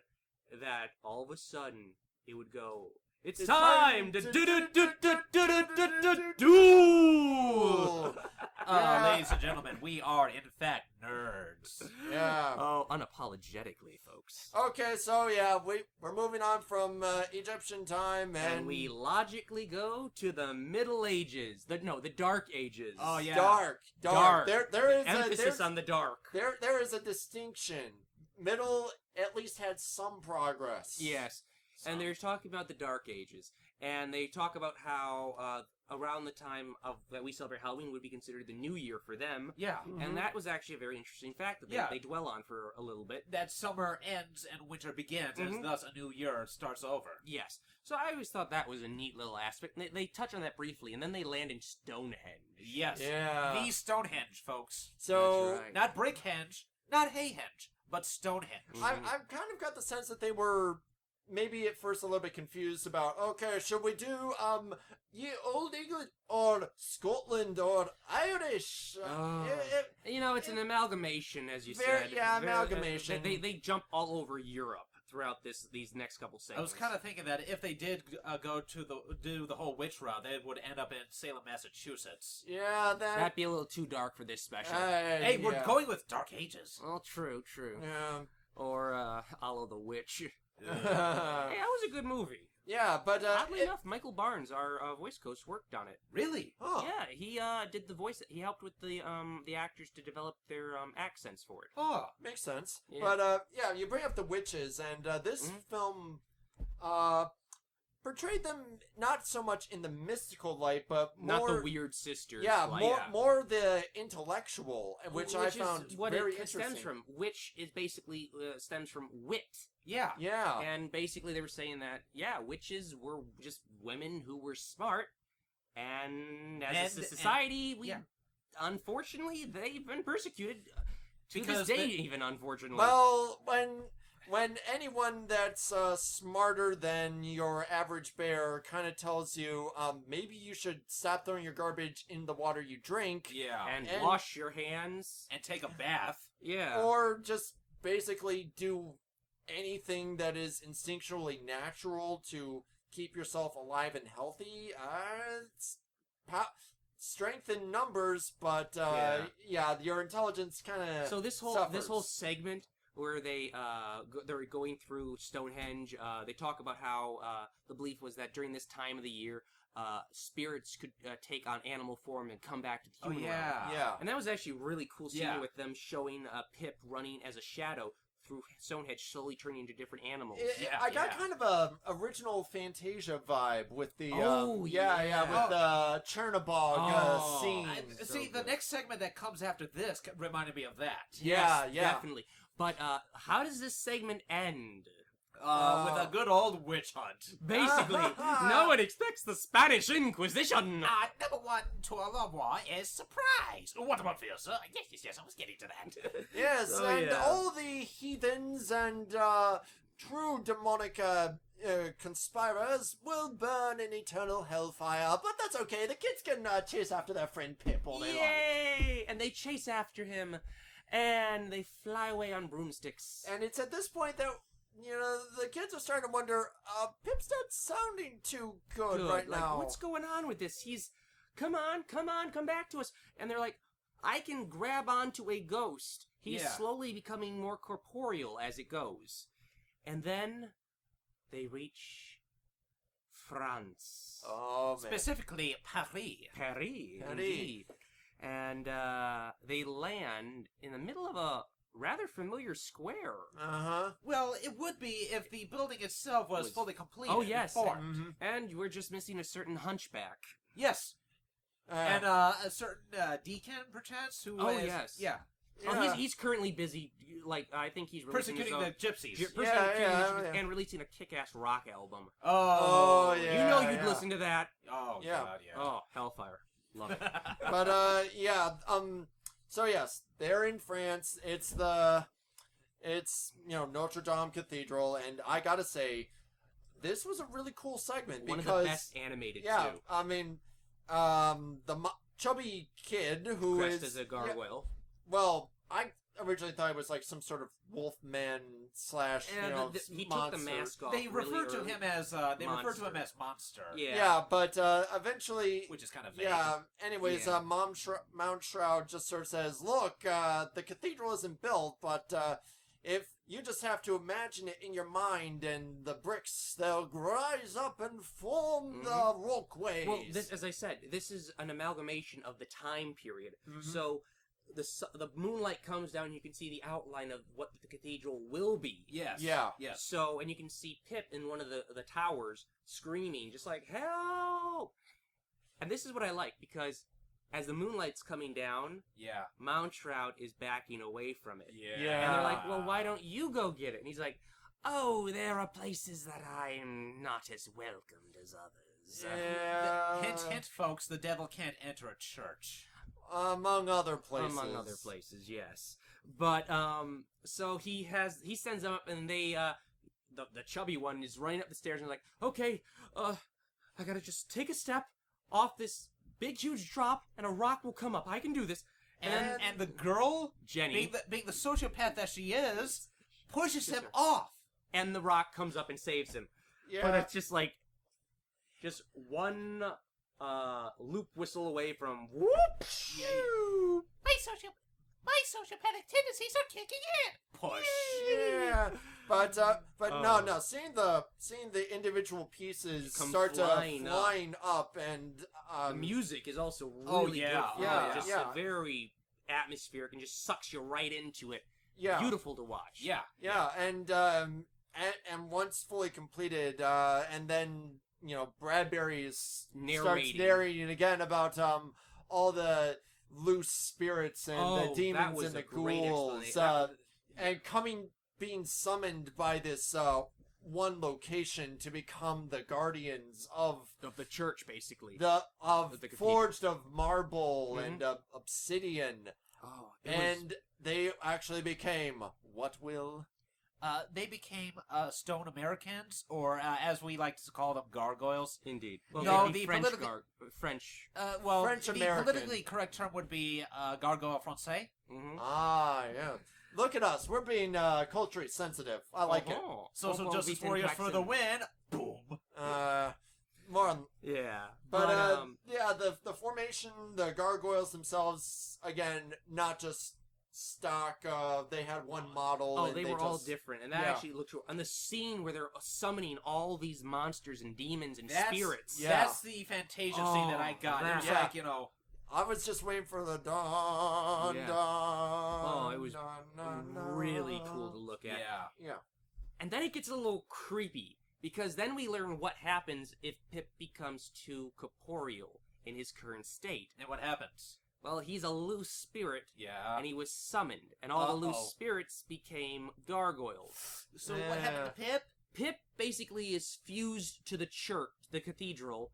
that all of a sudden it would go, it's time to do. Ladies and gentlemen, we are in fact nerds. Yeah. Oh, unapologetically, folks. Okay, so we're moving on from Egyptian time, and we logically go to the Middle Ages. The Dark Ages. Oh yeah. Dark. There is emphasis on the dark. There is a distinction. Middle at least had some progress. Yes. And they're talking about the Dark Ages, and they talk about how around the time that we celebrate Halloween would be considered the new year for them. Yeah. And that was actually a very interesting fact that they dwell on for a little bit. That summer ends and winter begins, and thus a new year starts over. Yes. So I always thought that was a neat little aspect. They touch on that briefly, and then they land in Stonehenge. Yes. Yeah. The Stonehenge, folks. So, that's right. Not Brickhenge, not Hayhenge, but Stonehenge. I've kind of got the sense that they were maybe at first a little bit confused about, okay, should we do Old English or Scotland or Irish? It's an amalgamation, as you said. Yeah, amalgamation. They jump all over Europe throughout these next couple segments. I was kind of thinking that if they did go to do the whole witch route, they would end up in Salem, Massachusetts. Yeah, that'd be a little too dark for this special. Hey, we're going with Dark Ages. Well, true. Yeah. Or Hollow the Witch. Hey, that was a good movie. Yeah, but oddly enough, Michael Barnes, our voice coach, worked on it. Really? Oh. Yeah, he did the voice. He helped with the actors to develop their accents for it. Oh, makes sense. Yeah. But you bring up the witches, and this film portrayed them not so much in the mystical light, but more not the weird sisters. Yeah, more the intellectual, which I found what very it interesting. Stems from. Which is basically stems from wit. Yeah. And basically they were saying that, witches were just women who were smart, and as a society, unfortunately, they've been persecuted to this day, even unfortunately. Well, when anyone that's smarter than your average bear kind of tells you, maybe you should stop throwing your garbage in the water you drink. Yeah. And wash your hands. And take a bath. Yeah. Or just basically do anything that is instinctually natural to keep yourself alive and healthy. It's strength in numbers, but your intelligence kind of So this whole segment where they're going through Stonehenge, they talk about how the belief was that during this time of the year, spirits could take on animal form and come back to the human realm. Yeah. And that was actually a really cool scene with them showing Pip running as a shadow through Stonehenge, slowly turning into different animals. I got kind of a original Fantasia vibe with the with the Chernobog scene. The next segment that comes after this reminded me of that. Yes, definitely. But how does this segment end? With a good old witch hunt. Basically, no one expects the Spanish Inquisition. Number one to a loved one is surprise. What about you, sir? Yes, I was getting to that. Yes, all the heathens and true demonic conspirators will burn in eternal hellfire, but that's okay. The kids can chase after their friend Pip all day long. Yay! And they chase after him, and they fly away on broomsticks. And it's at this point that the kids are starting to wonder, Pip's not sounding too good right now. What's going on with this? He's, come on, come back to us. And they're like, I can grab onto a ghost. He's slowly becoming more corporeal as it goes. And then they reach France. Oh, man. Specifically, Paris. Paris, indeed. And they land in the middle of a rather familiar square. Well, it would be if the building itself was fully completed. Oh, yes. And, and we're just missing a certain hunchback. Yes. And a certain deacon, perchance, who is... yes. Yeah. Oh, he's currently busy, I think he's persecuting the gypsies. And releasing a kick-ass rock album. Oh, You know you'd listen to that. Oh, yeah. God, yeah. Oh, hellfire. Love it. But, so yes, they're in France. It's Notre Dame Cathedral, and I gotta say, this was a really cool segment One because of the best animated, too. I mean, the chubby kid who dressed as a gargoyle. Well, I originally thought it was like some sort of wolfman slash, he monster. took the mask off. They refer to him as Monster. Yeah, but eventually, which is kind of vague. Yeah. Anyways, Moundshroud just sort of says, "Look, the cathedral isn't built, but if you just have to imagine it in your mind, and the bricks they'll rise up and form the walkways." Well, as I said, this is an amalgamation of the time period. So the moonlight comes down, and you can see the outline of what the cathedral will be. Yes. Yeah. Yes. So, and you can see Pip in one of the towers screaming, just like, help! And this is what I like, because as the moonlight's coming down, Moundshroud is backing away from it. Yeah. And they're like, well, why don't you go get it? And he's like, oh, there are places that I'm not as welcomed as others. Yeah. Hint, hint, folks, the devil can't enter a church. Among other places. Among other places, yes. But, so he sends them up, and they, the chubby one is running up the stairs, and like, okay, I gotta just take a step off this big, huge drop, and a rock will come up. I can do this. And the girl, Jenny, being the sociopath that she is, pushes him off. And the rock comes up and saves him. Yeah. But it's just like, just one loop whistle away from whoop. My sociopathic tendencies are kicking in. Push. Yeah. But no. Seeing the individual pieces start flying up, and the music is also really good. Just very atmospheric and just sucks you right into it. Yeah. Beautiful to watch. Yeah. And once fully completed, and then Bradbury starts narrating again about all the loose spirits and the demons and the ghouls, and being summoned by this one location to become the guardians of the church, basically. Forged of marble and obsidian. They actually became what, Will? They became Stone Americans, or as we like to call them, gargoyles. Indeed. Well, no, the French. French the American. politically correct term would be gargoyle français. Ah, yeah. Look at us. We're being culturally sensitive. I like it. Social justice warriors for the win. Boom. More on... Yeah. But, yeah, the formation, the gargoyles themselves, again, not just stock. They had one model. Oh, and they were all different, and that actually looked. And the scene where they're summoning all these monsters and demons and spirits. Yeah. That's the Fantasia scene that I got. It was like, you know. I was just waiting for the dawn. Oh, it was really cool to look at. Yeah. And then it gets a little creepy, because then we learn what happens if Pip becomes too corporeal in his current state. And what happens? Well, he's a loose spirit, and he was summoned, and all the loose spirits became gargoyles. So what happened to Pip? Pip basically is fused to the church, the cathedral,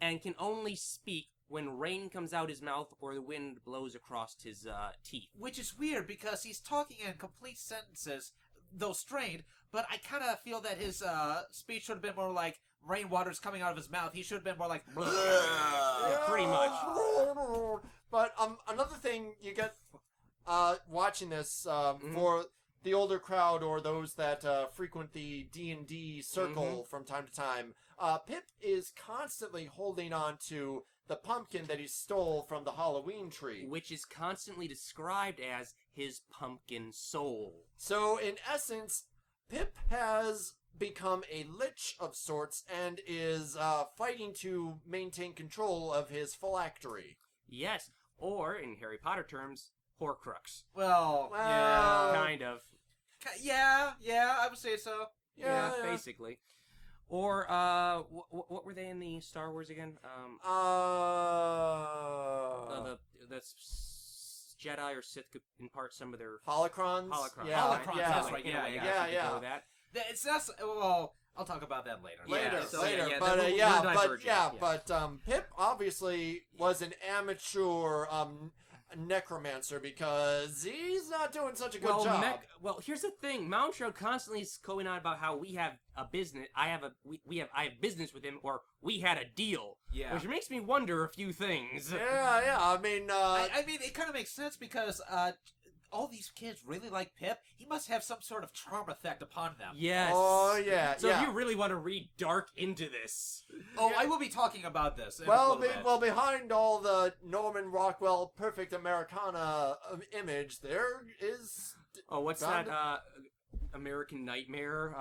and can only speak when rain comes out his mouth or the wind blows across his teeth. Which is weird, because he's talking in complete sentences, though strained, but I kind of feel that his speech should have been more like rainwater's coming out of his mouth. He should have been more like... pretty much. But another thing you get watching this for the older crowd or those that frequent the D&D circle from time to time, Pip is constantly holding on to the pumpkin that he stole from the Halloween tree. Which is constantly described as his pumpkin soul. So, in essence, Pip has become a lich of sorts and is fighting to maintain control of his phylactery. Yes, or, in Harry Potter terms, Horcrux. Well, yeah. Kind of. Yeah, I would say so. Yeah, basically. Or, what were they in the Star Wars again? The Jedi or Sith could impart some of their... Holocrons? Holocrons, that's right. Yeah. It's not... Well, I'll talk about that later. But Pip obviously was an amateur necromancer because he's not doing such a good job. Well, here's the thing. Moundshroud constantly is going on about how we have a business. I have business with him, or we had a deal. Yeah. Which makes me wonder a few things. Yeah. I mean, I mean, it kind of makes sense because all these kids really like Pip. He must have some sort of charm effect upon them. Yes. Oh, yeah. So if you really want to read dark into this... I will be talking about this. Well, behind all the Norman Rockwell perfect Americana image, there is... Oh, what's that? American Nightmare?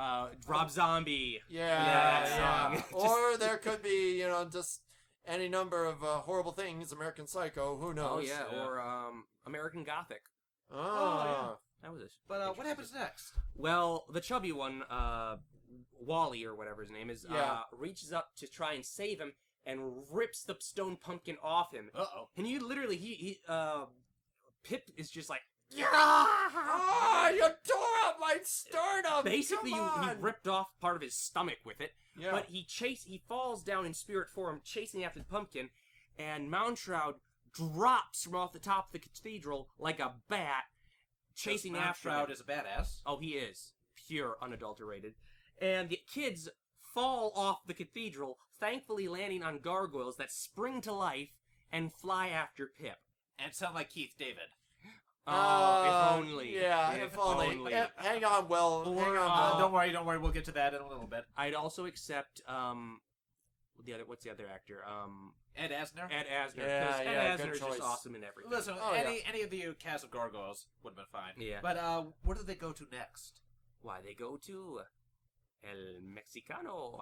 Rob Zombie. Yeah. Or there could be, just any number of horrible things. American Psycho, who knows? Oh, yeah. Or American Gothic. Oh, yeah. That was But what happens next? Well, the chubby one, Wally or whatever his name is, reaches up to try and save him and rips the stone pumpkin off him. Uh-oh. And you literally, Pip is just like, you tore up my sternum! Basically, he ripped off part of his stomach with it. Yeah. But he falls down in spirit form, chasing after the pumpkin, and Moundshroud drops from off the top of the cathedral like a bat, chasing after him. Moundshroud is a badass. Oh, he is. Pure, unadulterated. And the kids fall off the cathedral, thankfully landing on gargoyles that spring to life and fly after Pip. And sound like Keith David. If only. Yeah, if only. Hang on, Will. Hang on, Will. Don't worry. We'll get to that in a little bit. I'd also accept, what's the other actor? Ed Asner? Ed Asner. Ed Asner is just awesome in everything. Listen, any of the cast of gargoyles would have been fine. Yeah. But where do they go to next? Why, they go to El Mexicano.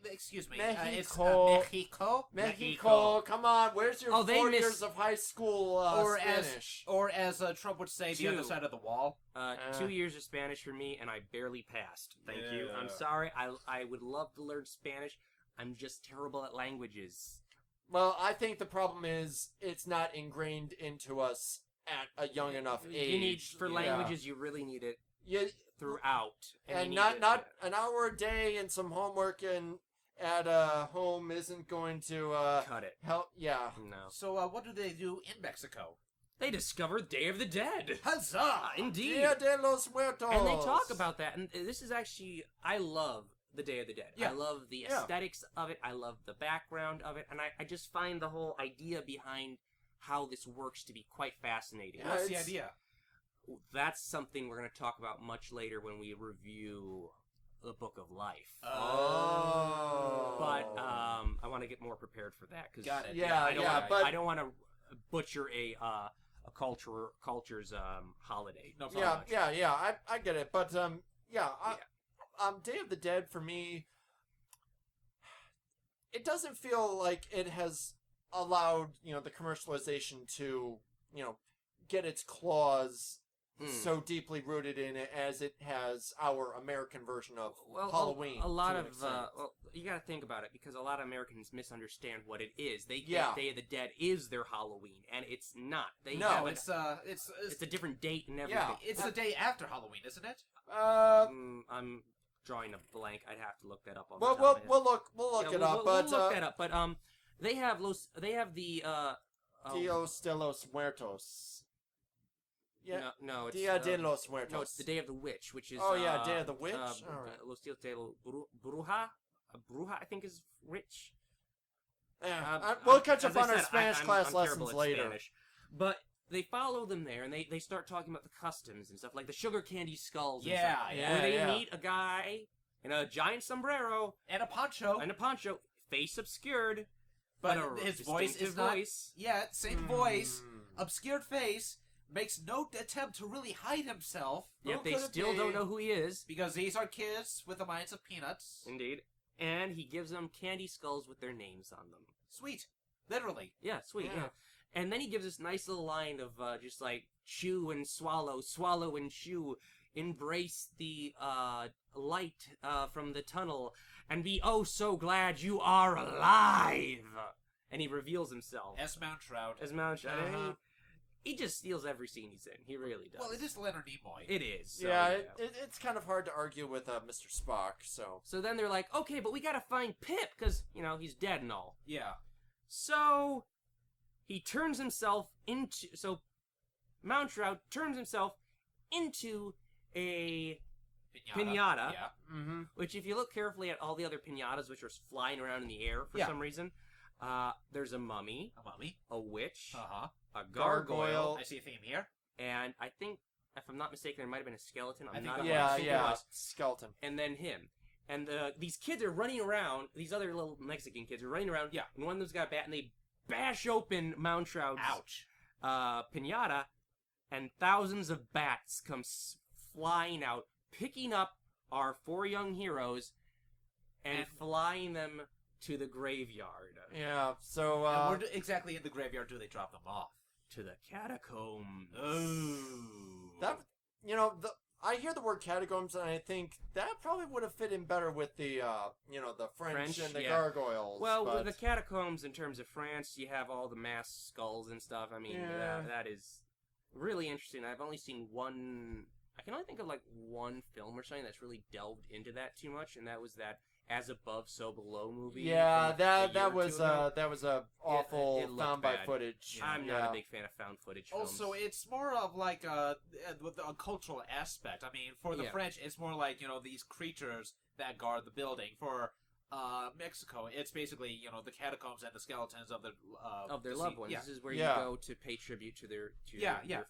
Excuse me. Mexico. It's Mexico? Mexico. Come on, where's your 4 years of high school Spanish? As Trump would say, the other side of the wall. 2 years of Spanish for me, and I barely passed. Thank you. I'm sorry. I would love to learn Spanish. I'm just terrible at languages. Well, I think the problem is it's not ingrained into us at a young enough age. Languages, you really need it throughout. And not an hour a day and some homework at home isn't going to cut it. Help. Yeah. No. So what do they do in Mexico? They discover Day of the Dead. Huzzah! Indeed. Dia de los Muertos. And they talk about that. And this is actually, I love the Day of the Dead. Yeah. I love the aesthetics of it. I love the background of it. And I just find the whole idea behind how this works to be quite fascinating. Yeah, what's the idea? That's something we're going to talk about much later when we review the Book of Life. Oh. But I want to get more prepared for that because Got it. I don't want to butcher a culture's holiday. No problem. I get it, but Day of the Dead for me, it doesn't feel like it has allowed the commercialization to get its claws so deeply rooted in it as it has our American version of Halloween. A lot of you got to think about it because a lot of Americans misunderstand what it is. They think Day of the Dead is their Halloween, and it's not. It's a different date and everything. Yeah, it's the day after Halloween, isn't it? I'm drawing a blank. I'd have to look that up. We'll look it up. We'll look that up. But they have the Dios de los Muertos. Yeah. No, it's Dia de los Muertos. No, it's the Day of the Witch, which is Day of the Witch. All right. Los Dias de la Bruja. Bruja, I think, is rich. We'll catch up on our Spanish class lessons later. Spanish. But they follow them there, and they start talking about the customs and stuff, like the sugar candy skulls. And stuff, where they meet a guy in a giant sombrero and a poncho, face obscured, but his voice is not. Yeah, same voice, obscured face. Makes no attempt to really hide himself. Yet they still don't know who he is. Because these are kids with the minds of peanuts. Indeed. And he gives them candy skulls with their names on them. Sweet. Literally. Yeah, sweet, yeah. And then he gives this nice little line of just like, chew and swallow, swallow and chew, embrace the light from the tunnel, and be oh so glad you are alive! And he reveals himself. As Moundshroud. He just steals every scene he's in. He really does. Well, it is Leonard Nimoy. It is. So, it's kind of hard to argue with Mr. Spock, so... So then they're like, okay, but we gotta find Pip, because, he's dead and all. Yeah. So, he turns himself into... So, Moundshroud turns himself into a pinata. Yeah. Which, if you look carefully at all the other pinatas, which are flying around in the air for some reason, there's a mummy. A witch. A gargoyle. I see a theme here. And I think, if I'm not mistaken, there might have been a skeleton. Skeleton. And then him. And these kids are running around, these other little Mexican kids are running around, and one of them's got a bat, and they bash open Moundshroud's pinata, and thousands of bats come flying out, picking up our 4 young heroes, and flying them to the graveyard. Yeah, so... where exactly in the graveyard do they drop them off? To the catacombs. That, I hear the word catacombs, and I think that probably would have fit in better with the, the French and the gargoyles. Well, with the catacombs, in terms of France, you have all the mass skulls and stuff. I mean, that is really interesting. I've only seen one... I can only think of, one film or something that's really delved into that too much, and that was that As Above, So Below movie. Yeah, that was a awful found by footage. I'm not a big fan of found footage films. Also, it's more of like a cultural aspect. I mean, for the French, it's more like these creatures that guard the building. For Mexico, it's basically the catacombs and the skeletons of their loved ones. This is where you go to pay tribute to their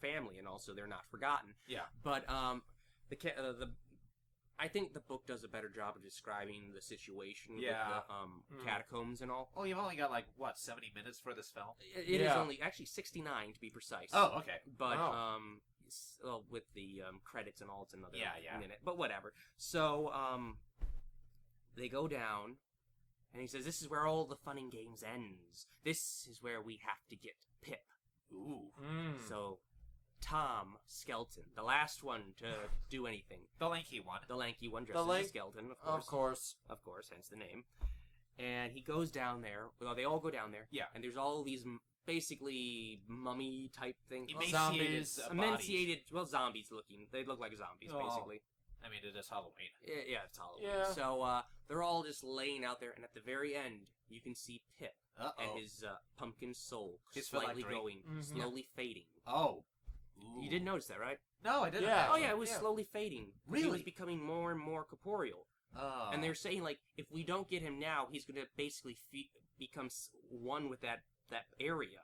family, and also they're not forgotten. Yeah, but I think the book does a better job of describing the situation with the catacombs and all. Oh, you've only got 70 minutes for this film? It is only actually 69 to be precise. Oh, okay. But with the credits and all, it's another minute. But whatever. So they go down, and he says, "This is where all the fun and games ends. This is where we have to get Pip." Ooh. So Tom Skelton, the last one to do anything. The lanky one. The lanky one dressed as a skeleton, of course. Of course, hence the name. And he goes down there. Well, they all go down there. Yeah. And there's all these basically mummy-type things. Zombies. Emaciated, zombies looking. They look like zombies, basically. I mean, it is Halloween. Yeah, it's Halloween. Yeah. So they're all just laying out there, and at the very end, you can see Pip and his pumpkin soul slightly going, slowly fading. Oh. Ooh. You didn't notice that, right? No, I didn't. Yeah. Oh, yeah, it was slowly fading. Really? He was becoming more and more corporeal. Oh. And they're saying, if we don't get him now, he's going to basically become one with that area.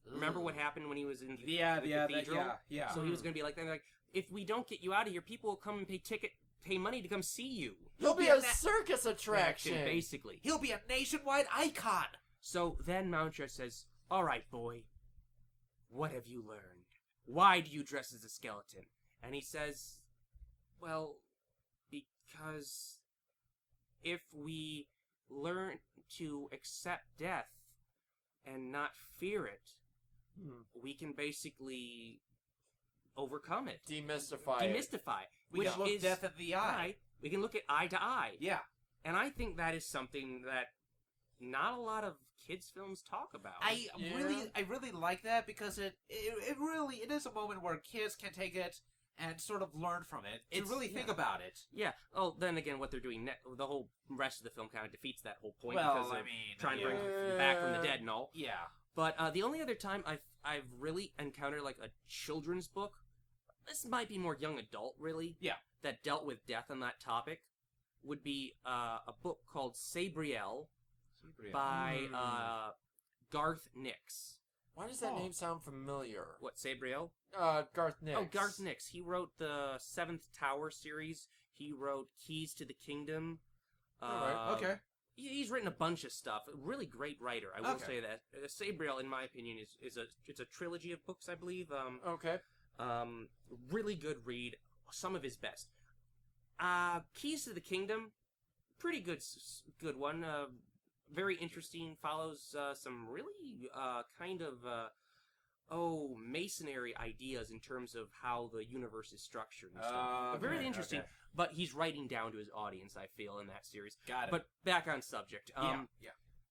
Ooh. Remember what happened when he was in the cathedral? Yeah. So he was going to be like that. Like, if we don't get you out of here, people will come and pay pay money to come see you. He'll be a circus attraction. Basically. He'll be a nationwide icon. So then Moundshroud says, all right, boy, what have you learned? Why do you dress as a skeleton? And he says, well, because if we learn to accept death and not fear it, we can basically overcome it. Demystify it. We can look death in the eye. We can look at eye to eye. Yeah. And I think that is something that not a lot of kids' films talk about. I really like that because it really is a moment where kids can take it and sort of learn from it to really think about it. Yeah. Oh, then again, what they're doing, the whole rest of the film kind of defeats that whole point Well, because trying to bring him back from the dead and all. Yeah. But the only other time I've really encountered like a children's book, this might be more young adult really, that dealt with death on that topic, would be a book called Sabriel by Garth Nix. Why does that name sound familiar? What, Sabriel? Garth Nix. Oh, Garth Nix. He wrote the Seventh Tower series. He wrote Keys to the Kingdom. Alright, okay. He's written a bunch of stuff. A really great writer, I will say that. Sabriel, in my opinion, it's a trilogy of books, I believe. Okay. Really good read. Some of his best. Keys to the Kingdom, pretty good one. Very interesting. Follows some really kind of masonry ideas in terms of how the universe is structured and stuff. Very interesting. Okay. But he's writing down to his audience, I feel, in that series. Got it. But back on subject. Yeah.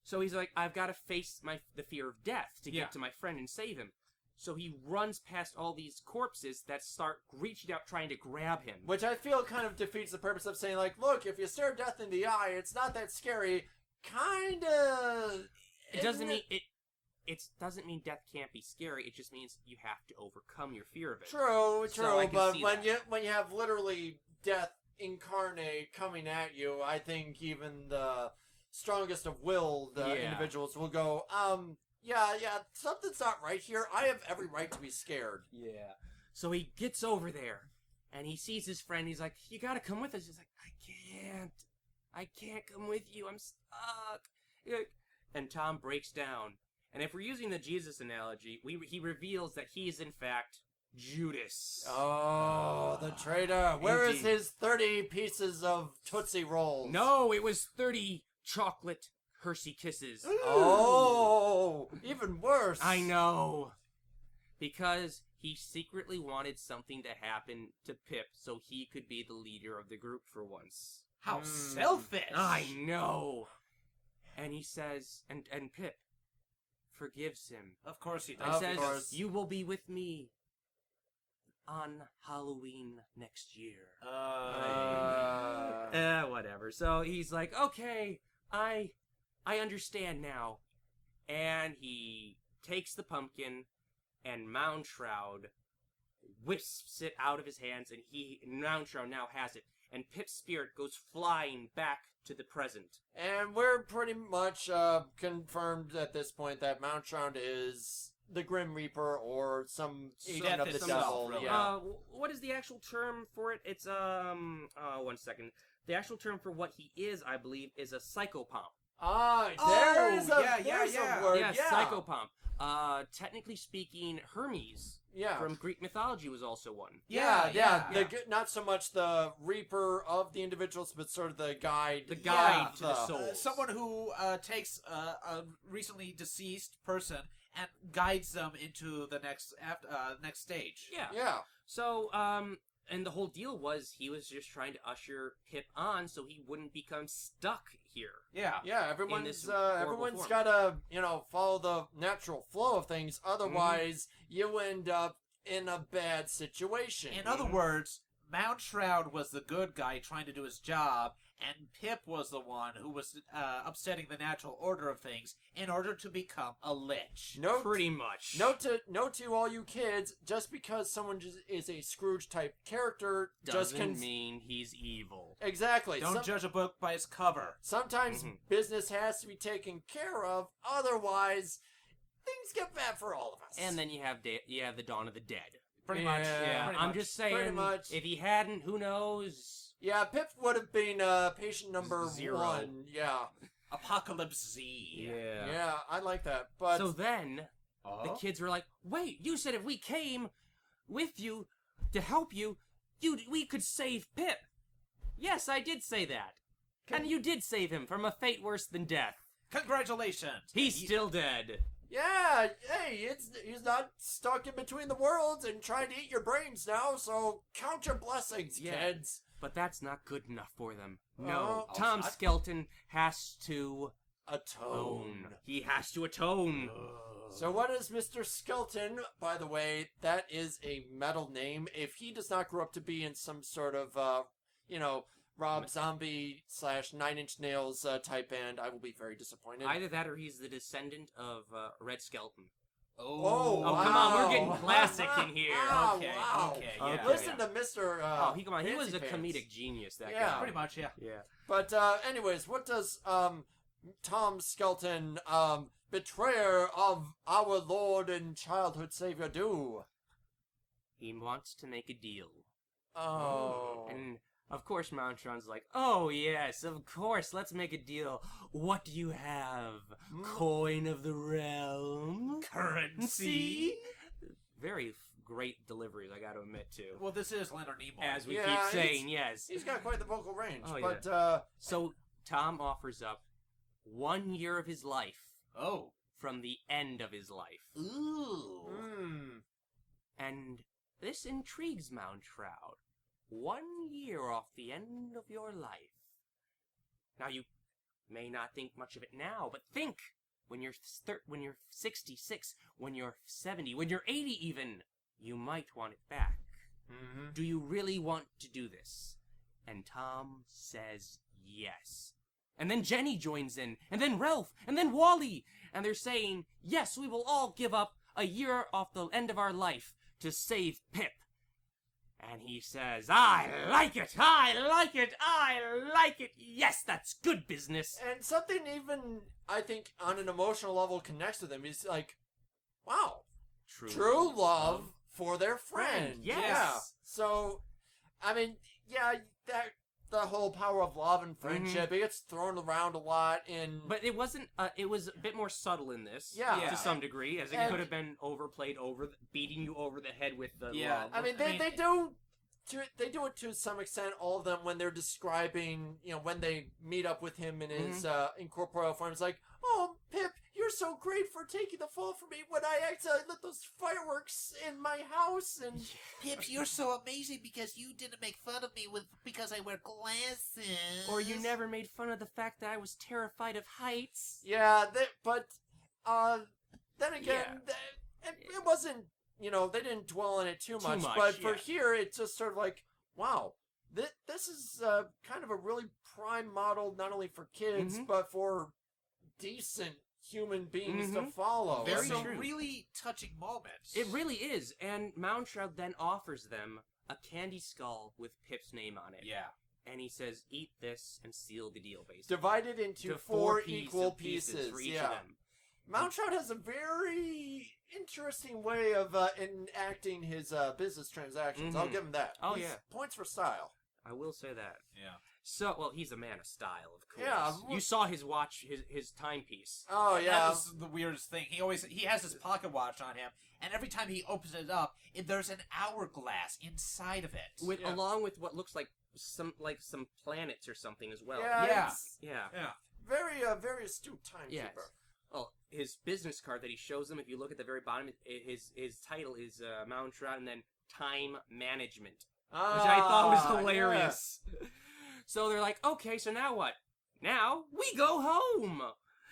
So he's like, I've got to face the fear of death to get to my friend and save him. So he runs past all these corpses that start reaching out trying to grab him. Which I feel kind of defeats the purpose of saying, like, look, if you stare death in the eye, it's not that scary. Kinda. It doesn't mean it doesn't mean death can't be scary. It just means you have to overcome your fear of it. True. But when you have literally death incarnate coming at you, I think even the strongest of willed individuals will go, yeah, something's not right here. I have every right to be scared. Yeah. So he gets over there, and he sees his friend. He's like, you gotta come with us. He's like, I can't come with you. I'm stuck. And Tom breaks down. And if we're using the Jesus analogy, he reveals that he is, in fact, Judas. Oh, the traitor. Where is his 30 pieces of Tootsie Rolls? No, it was 30 chocolate Hershey Kisses. Oh, even worse. I know. Because he secretly wanted something to happen to Pip so he could be the leader of the group for once. How selfish. I know. And he says, and Pip forgives him. Of course he does. He says, you will be with me on Halloween next year. Whatever. So he's like, okay, I understand now. And he takes the pumpkin, and Moundshroud wisps it out of his hands, and Moundshroud now has it. And Pip's spirit goes flying back to the present. And we're pretty much confirmed at this point that Moundshroud is the Grim Reaper or some agent of the devil. Yeah. What is the actual term for it? It's, 1 second. The actual term for what he is, I believe, is a psychopomp. There's a word. Yeah, psychopomp. Technically speaking, Hermes from Greek mythology was also one. Yeah. Not so much the reaper of the individuals, but sort of the guide. The guide to the soul. Someone who takes a recently deceased person and guides them into the next stage. Yeah. So, and the whole deal was he was just trying to usher Pip on so he wouldn't become stuck here. Yeah, everyone's got to, follow the natural flow of things. Otherwise, you end up in a bad situation. In other words, Moundshroud was the good guy trying to do his job, and Pip was the one who was upsetting the natural order of things in order to become a lich. Pretty much. Note to all you kids, just because someone is a Scrooge-type character doesn't mean he's evil. Exactly. Don't judge a book by its cover. Sometimes business has to be taken care of, otherwise things get bad for all of us. And then you have the Dawn of the Dead. Pretty much. I'm just saying, Pretty much. If he hadn't, who knows? Yeah, Pip would have been patient number 0. 1. Yeah. Apocalypse Z. Yeah, I like that. But so then the kids were like, "Wait, you said if we came with you to help you, we could save Pip." Yes, I did say that. And you did save him from a fate worse than death. Congratulations. He's still dead. yeah, hey, he's not stuck in between the worlds and trying to eat your brains now, so count your blessings, kids. But that's not good enough for them. No, Oh, Tom Skelton has to atone. He has to atone. So what is Mr. Skelton? By the way, that is a metal name. If he does not grow up to be in some sort of, Rob Zombie / 9 Inch Nails type band, I will be very disappointed. Either that or he's the descendant of Red Skelton. Oh, wow. Come on, we're getting classic in here. Wow, Okay, wow. okay, yeah. Listen to Mr. He was a Fancy comedic Pants. genius, that Yeah. guy. Pretty much, yeah. Yeah. But anyways, what does Tom Skelton, betrayer of our Lord and childhood Savior, do? He wants to make a deal. Oh. And, of course, Moundshroud's like, "Oh, yes, of course, let's make a deal. What do you have? Coin of the realm? Currency?" Very great deliveries, I gotta admit, too. Well, this is Leonard Nimoy. As we Yeah, keep saying, yes. He's got quite the vocal range. Oh, but, So, Tom offers up 1 year of his life Oh. from the end of his life. Ooh. And this intrigues Moundshroud. 1 year off the end of your life. Now, you may not think much of it now, but think when you're 66, when you're 70, when you're 80 even, you might want it back. Mm-hmm. Do you really want to do this? And Tom says yes. And then Jenny joins in, and then Ralph, and then Wally, and they're saying, yes, we will all give up a year off the end of our life to save Pip. And he says, I like it, I like it, I like it. Yes, that's good business. And something even, I think, on an emotional level connects with him. He's like, wow, true love for their friend. Yes. Yeah. So, I mean, yeah, that the whole power of love and friendship, it gets thrown around a lot in... But it wasn't, it was a bit more subtle in this. Yeah. To some degree, as it And- could have been overplayed, beating you over the head with the Yeah. love. I mean, they do it to some extent, all of them, when they're describing, when they meet up with him in his incorporeal form. It's like, oh, Pip, you're so great for taking the fall for me when I accidentally lit those fireworks in my house. And Pip, you're so amazing because you didn't make fun of me because I wear glasses. Or you never made fun of the fact that I was terrified of heights. yeah, then again, it wasn't, they didn't dwell on it too much. But for here, it's just sort of like, wow, this is kind of a really prime model, not only for kids, but for decent human beings to follow. Very Some true. really touching moments. It really is, and Moundshroud then offers them a candy skull with Pip's name on it. Yeah. And he says, eat this and seal the deal, basically. Divided into To four pieces equal pieces. for each yeah. of them. Moundshroud has a very interesting way of enacting his business transactions. I'll give him that. Oh, He's yeah. Points for style. I will say that. Yeah. So, well, he's a man of style, of course. Yeah, You saw his watch, his timepiece. Oh, That yeah. was the weirdest thing. He has his pocket watch on him, and every time he opens it up, there's an hourglass inside of it. Along with what looks like some planets or something as well. Yeah. Yeah. it's Yeah. very astute timekeeper. Yes. Well, his business card that he shows them, if you look at the very bottom, his title is Moundshroud and then Time Management, which I thought was hilarious. So they're like, okay, so now what? Now we go home,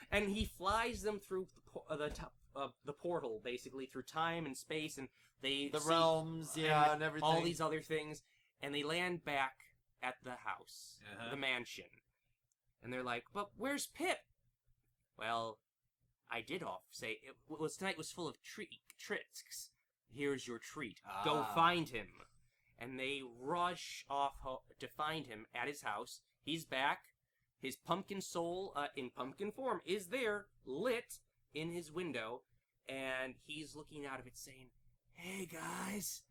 and he flies them through the portal, basically through time and space, and they The see realms, and everything. all these other things, and they land back at the house, the mansion, and they're like, but where's Pip? Well, I did say tonight was full of tricks. Here's your treat. Go find him. And they rush off to find him at his house. He's back. His pumpkin soul, in pumpkin form, is there, lit in his window, and he's looking out of it saying, hey guys,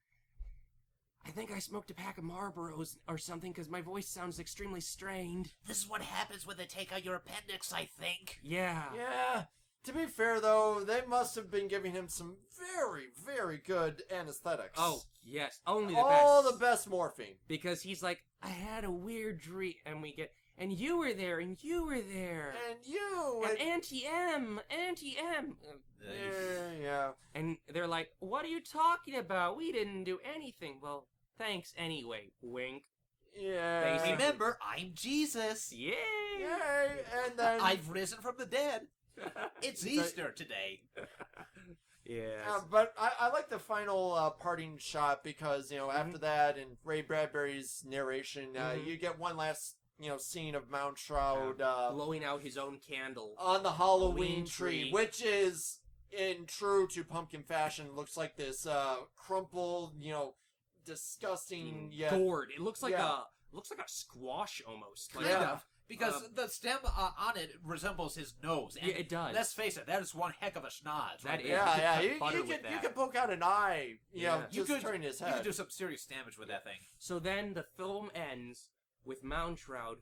I think I smoked a pack of Marlboros or something because my voice sounds extremely strained. This is what happens when they take out your appendix, I think. Yeah. Yeah. To be fair, though, they must have been giving him some very, very good anesthetics. Oh, yes. Only the All best. the best morphine. Because he's like, I had a weird dream. And we get, and you were there, and you were there. And you. And Auntie M. Yeah. And they're like, what are you talking about? We didn't do anything. Well, thanks anyway. Wink. Yeah. Basically. Remember, I'm Jesus. Yay! Yay! And then... I've risen from the dead. It's Easter today. Yeah. But I like the final parting shot because, after that and Ray Bradbury's narration, you get one last, scene of Moundshroud blowing out his own candle. On the Halloween tree, which is, in true to pumpkin fashion, looks like this crumpled, disgusting yet... gourd. It looks like a squash almost. Kind of. Because the stem on it resembles his nose. And it does. Let's face it, that is one heck of a schnoz. That is. Yeah. You that. can poke out an eye, just turning his head. You could do some serious damage with that thing. So then the film ends with Moundshroud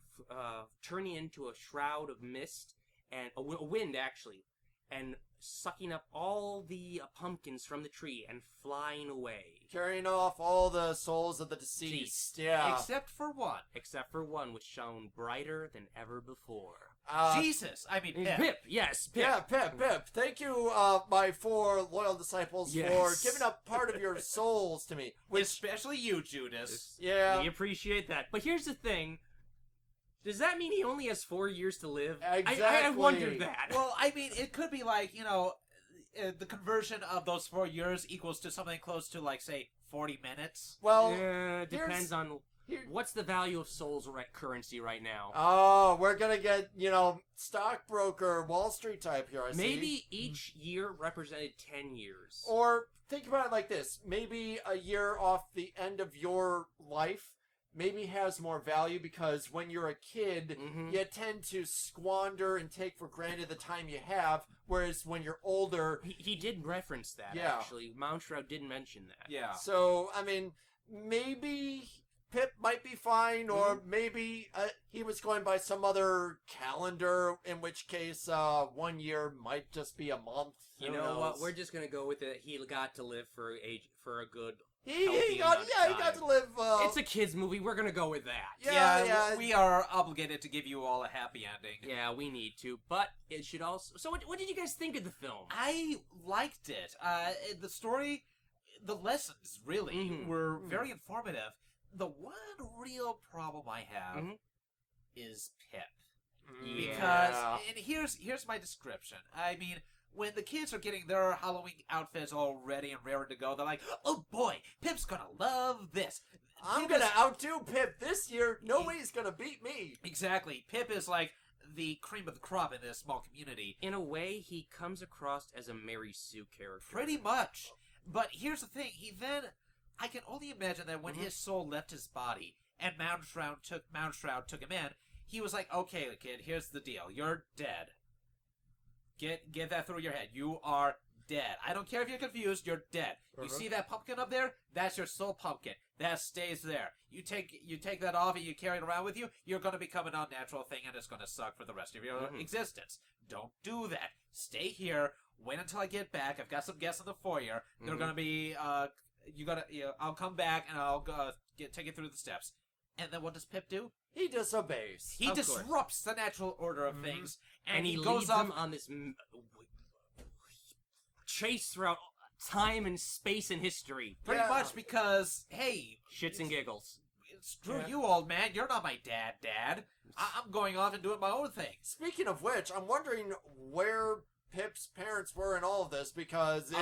turning into a shroud of mist and a wind, actually, and sucking up all the pumpkins from the tree and flying away. Carrying off all the souls of the deceased. Yeah. Except for one. Which shone brighter than ever before. Jesus! I mean, Pip. Pip, yes, Pip. Yeah, Pip. Thank you, my 4 loyal disciples, for giving up part of your souls to me. Especially you, Judas. Yeah. We appreciate that. But here's the thing. Does that mean he only has 4 years to live? Exactly. I wondered that. Well, I mean, it could be like, the conversion of those 4 years equals to something close to, like, say, 40 minutes. Well, depends on what's the value of Soul's currency right now. Oh, we're gonna get, stockbroker Wall Street type here, I see. Maybe each year represented 10 years. Or think about it like this. Maybe a year off the end of your life maybe has more value because when you're a kid, you tend to squander and take for granted the time you have, whereas when you're older... He did reference that, actually. Moundshroud did mention that. Yeah. So, I mean, maybe Pip might be fine, or maybe he was going by some other calendar, in which case 1 year might just be a month. You know what? We're just going to go with it. He got to live for a good... He got to live. It's a kids' movie. We're gonna go with that. Yeah. We are obligated to give you all a happy ending. Yeah, we need to. But it should also. So, what did you guys think of the film? I liked it. The story, the lessons really were very informative. The one real problem I have is Pip, because and here's my description. I mean, when the kids are getting their Halloween outfits all ready and raring to go, they're like, oh boy, Pip's gonna love this. I'm gonna outdo Pip this year. No way he's gonna beat me. Exactly. Pip is like the cream of the crop in this small community. In a way, he comes across as a Mary Sue character. Pretty much. But here's the thing. I can only imagine that when his soul left his body and Moundshroud took him in, he was like, okay, kid, here's the deal. You're dead. Get that through your head. You are dead. I don't care if you're confused. You're dead. You see that pumpkin up there? That's your soul pumpkin. That stays there. You take that off and you carry it around with you. You're going to become an unnatural thing, and it's going to suck for the rest of your existence. Don't do that. Stay here. Wait until I get back. I've got some guests in the foyer. They're going to be. I'll come back and I'll take you through the steps. And then what does Pip do? He disobeys. He disrupts the natural order of things, and he leads goes off them on this chase throughout time and space and history. Pretty much because, hey, shits and giggles. Screw you, old man. You're not my dad. I'm going off and doing my own thing. Speaking of which, I'm wondering where Pip's parents were in all of this, because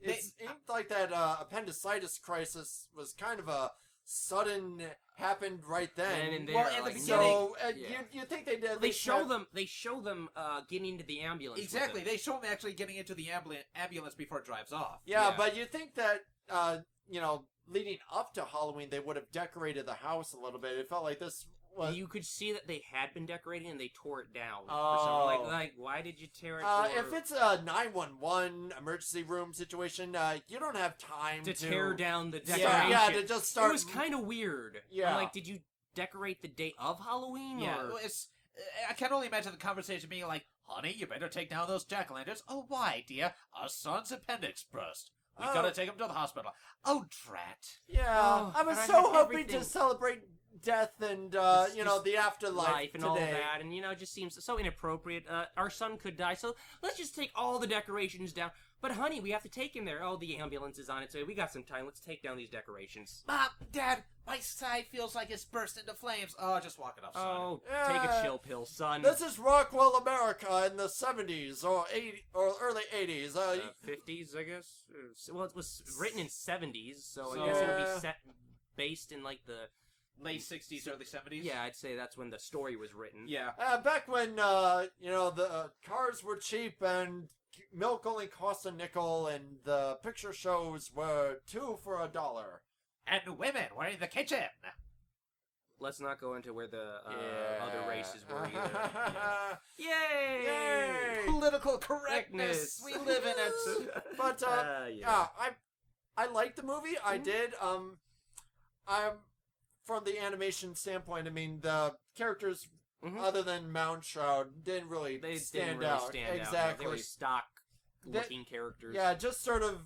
it seemed like that appendicitis crisis was kind of a sudden happened right then. And well, in the beginning, so you think they did? They show them getting into the ambulance. Exactly, they show them actually getting into the ambulance before it drives off. Yeah, but you think that leading up to Halloween, they would have decorated the house a little bit. It felt like this was... You could see that they had been decorating and they tore it down. Oh. Like, why did you tear it? If it's a 911 emergency room situation, you don't have time to tear down the decoration. Yeah, to just start... It was kind of weird. Yeah. Like, did you decorate the day of Halloween? Yeah, or... I can only imagine the conversation being like, honey, you better take down those jack-o'-lanterns. Oh, why, dear? Our son's appendix burst. We gotta take him to the hospital. Oh, drat. Yeah, I was so hoping to celebrate death and, the afterlife and today. all that, and, it just seems so inappropriate. Our son could die, so let's just take all the decorations down. But, honey, we have to take him there. Oh, the ambulance is on it, so we got some time. Let's take down these decorations. Mom, Dad, my side feels like it's burst into flames. Oh, just walk it off, son. Oh, take a chill pill, son. This is Rockwell, America in the 70s or early 80s. 50s, I guess. Well, it was written in 70s, so I guess it would be based in, like, the... late 60s, early 70s? Yeah, I'd say that's when the story was written. Yeah. Back when, the cars were cheap and milk only cost a nickel and the picture shows were 2 for $1. And women were in the kitchen. Let's not go into where the other races were either. Yay! Yay! Political correctness. We live in it. But, I liked the movie. I did. From the animation standpoint, I mean, the characters, other than Moundshroud, didn't really stand out. Exactly. They were stock-looking characters. Yeah, just sort of,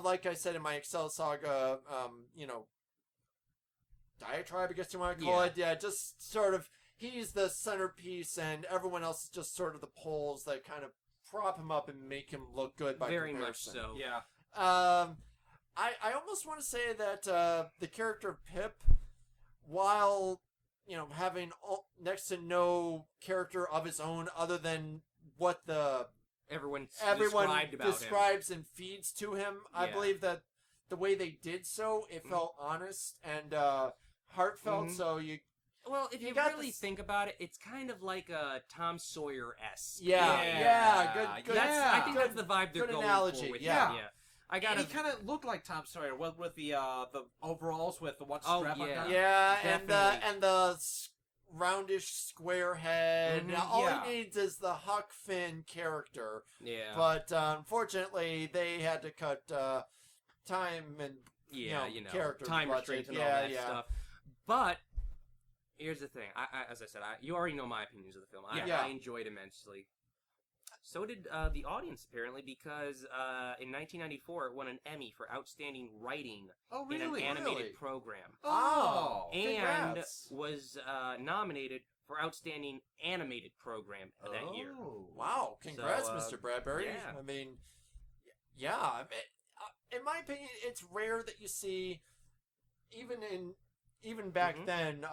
like I said in my Excel Saga, diatribe, I guess you want to call it. Yeah, just sort of, he's the centerpiece, and everyone else is just sort of the poles that kind of prop him up and make him look good by Very comparison. much so. Yeah. I almost want to say that the character of Pip, while having next to no character of his own other than what everyone describes and feeds to him, I believe that the way they did so, it felt honest and heartfelt. So well, if you really think about it, it's kind of like a Tom Sawyer-esque. Yeah, good. I think that's the vibe they're going analogy. For. With yeah. He kind of looked like Tom Sawyer with the overalls with the one strap on top. Yeah, and the roundish square head. All he needs is the Huck Finn character. Yeah. But unfortunately, they had to cut time and character time restraints and all that stuff. But here's the thing. As I said, you already know my opinions of the film. I enjoyed immensely. So did the audience, apparently, because in 1994 it won an Emmy for Outstanding Writing in an animated program. Oh, and congrats. Was nominated for Outstanding Animated Program that year. Wow, congrats, So, Mr. Bradbury. yeah. I mean, in my opinion, it's rare that you see, even back then,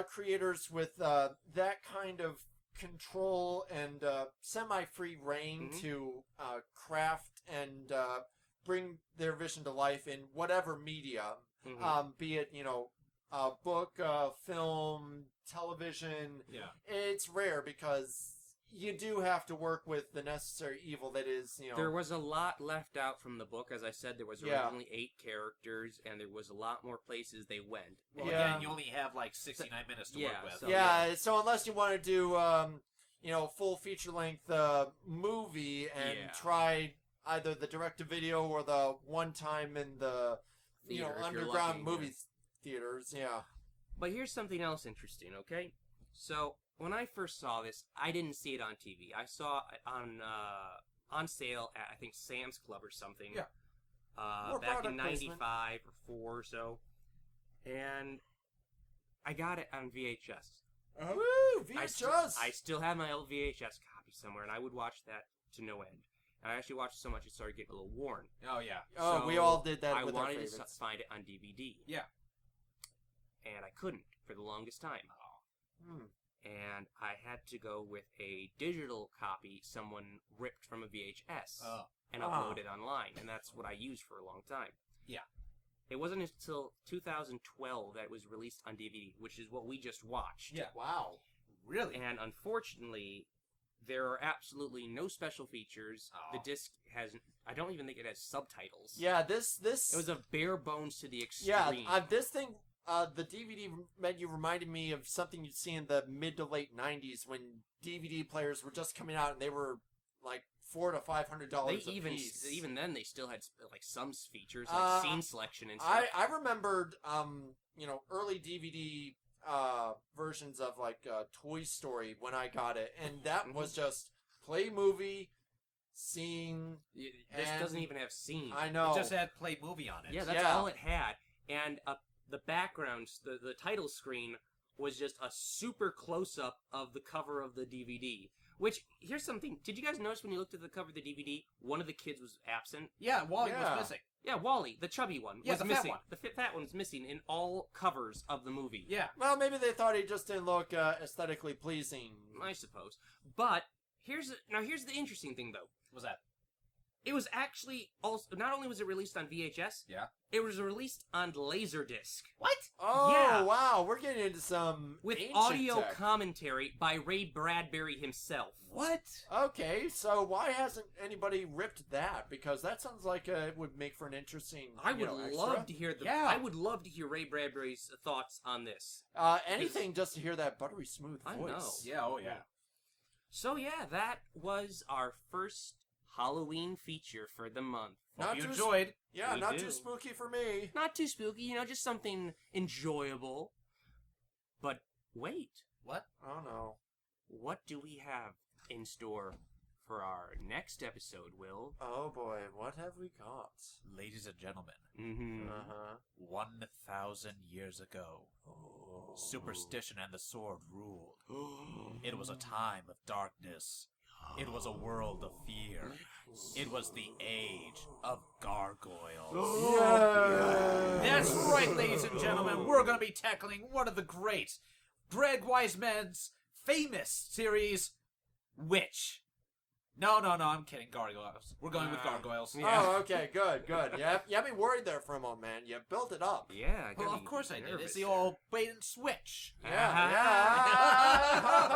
creators with that kind of control and semi-free reign to craft and bring their vision to life in whatever media, be it book, film, television. Yeah, it's rare because you do have to work with the necessary evil that is, There was a lot left out from the book. As I said, there was originally 8 characters, and there was a lot more places they went. Well, again, you only have like 69 minutes to work with. So unless you want to do, full feature-length movie and try either the direct-to-video or the one-time in the, Theater, underground movie theaters, But here's something else interesting, okay? So, when I first saw this, I didn't see it on TV. I saw it on sale at, I think, Sam's Club or something. Yeah. Back in 95 or 4 or so. And I got it on VHS. Woo! VHS! I still have my old VHS copy somewhere, and I would watch that to no end. And I actually watched it so much it started getting a little worn. Oh, yeah. So we all did that with our wanted favorites. to find it on DVD. Yeah. And I couldn't for the longest time. Oh. And I had to go with a digital copy someone ripped from a VHS and uploaded online, and that's what I used for a long time. Yeah. It wasn't until 2012 that it was released on DVD, which is what we just watched. Yeah. Wow. Really? And unfortunately, There are absolutely no special features. Oh. The disc has... I don't even think it has subtitles. Yeah, this... It was a bare bones to the extreme. Yeah, this thing... the DVD menu reminded me of something you'd see in the mid to late 90s when DVD players were just coming out and they were like $400 to $500 a piece. Even then, they still had like some features, like scene selection and stuff. I remembered, early DVD versions of like Toy Story when I got it, and that was just play movie, scene. This doesn't even have scene. I know. It just had play movie on it. Yeah, that's all it had, and the background, the title screen was just a super close-up of the cover of the DVD. Which, here's something, did you guys notice when you looked at the cover of the DVD, one of the kids was absent? Yeah, Wally was missing. Yeah, Wally, the chubby one, was the missing. Fat one. The fat one's missing in all covers of the movie. Yeah. Well, maybe they thought he just didn't look aesthetically pleasing. I suppose. But, here's the interesting thing, though. What's that? It was actually also, not only was it released on VHS, it was released on Laserdisc. What? Oh, yeah. Wow, we're getting into some with ancient audio tech. commentary by Ray Bradbury himself. What? Okay, so why hasn't anybody ripped that? Because that sounds like it would make for an interesting. I would love extra. to hear Yeah. I would love to hear Ray Bradbury's thoughts on this. Anything just to hear that buttery smooth voice. I know. Yeah. Oh yeah. So yeah, that was our first Halloween feature for the month. Hope you enjoyed. Yeah, We not do. too spooky for me. Not too spooky, just something enjoyable. But wait, What? Oh no. what do we have in store for our next episode, Will? Oh boy, what have we got? Ladies and gentlemen, Mm-hmm. 1,000 years ago, superstition and the sword ruled. It was a time of darkness. It was a world of fear. It was the age of gargoyles. That's right, ladies and gentlemen. We're going to be tackling one of the great Greg Wiseman's famous series, Witch. No, I'm kidding. Gargoyles. We're going with gargoyles. Yeah. Oh, okay, good. You had me worried there for a moment, man. You built it up. Yeah, I Well, got of course I did. nervous It's the there. old bait and switch. Yeah.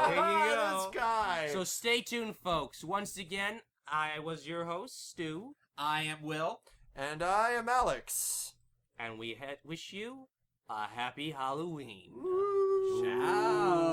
There you go. This guy. So stay tuned, folks. Once again, I was your host, Stu, I am Will. And I am Alex. and we wish you a happy Halloween. Woo. Ciao.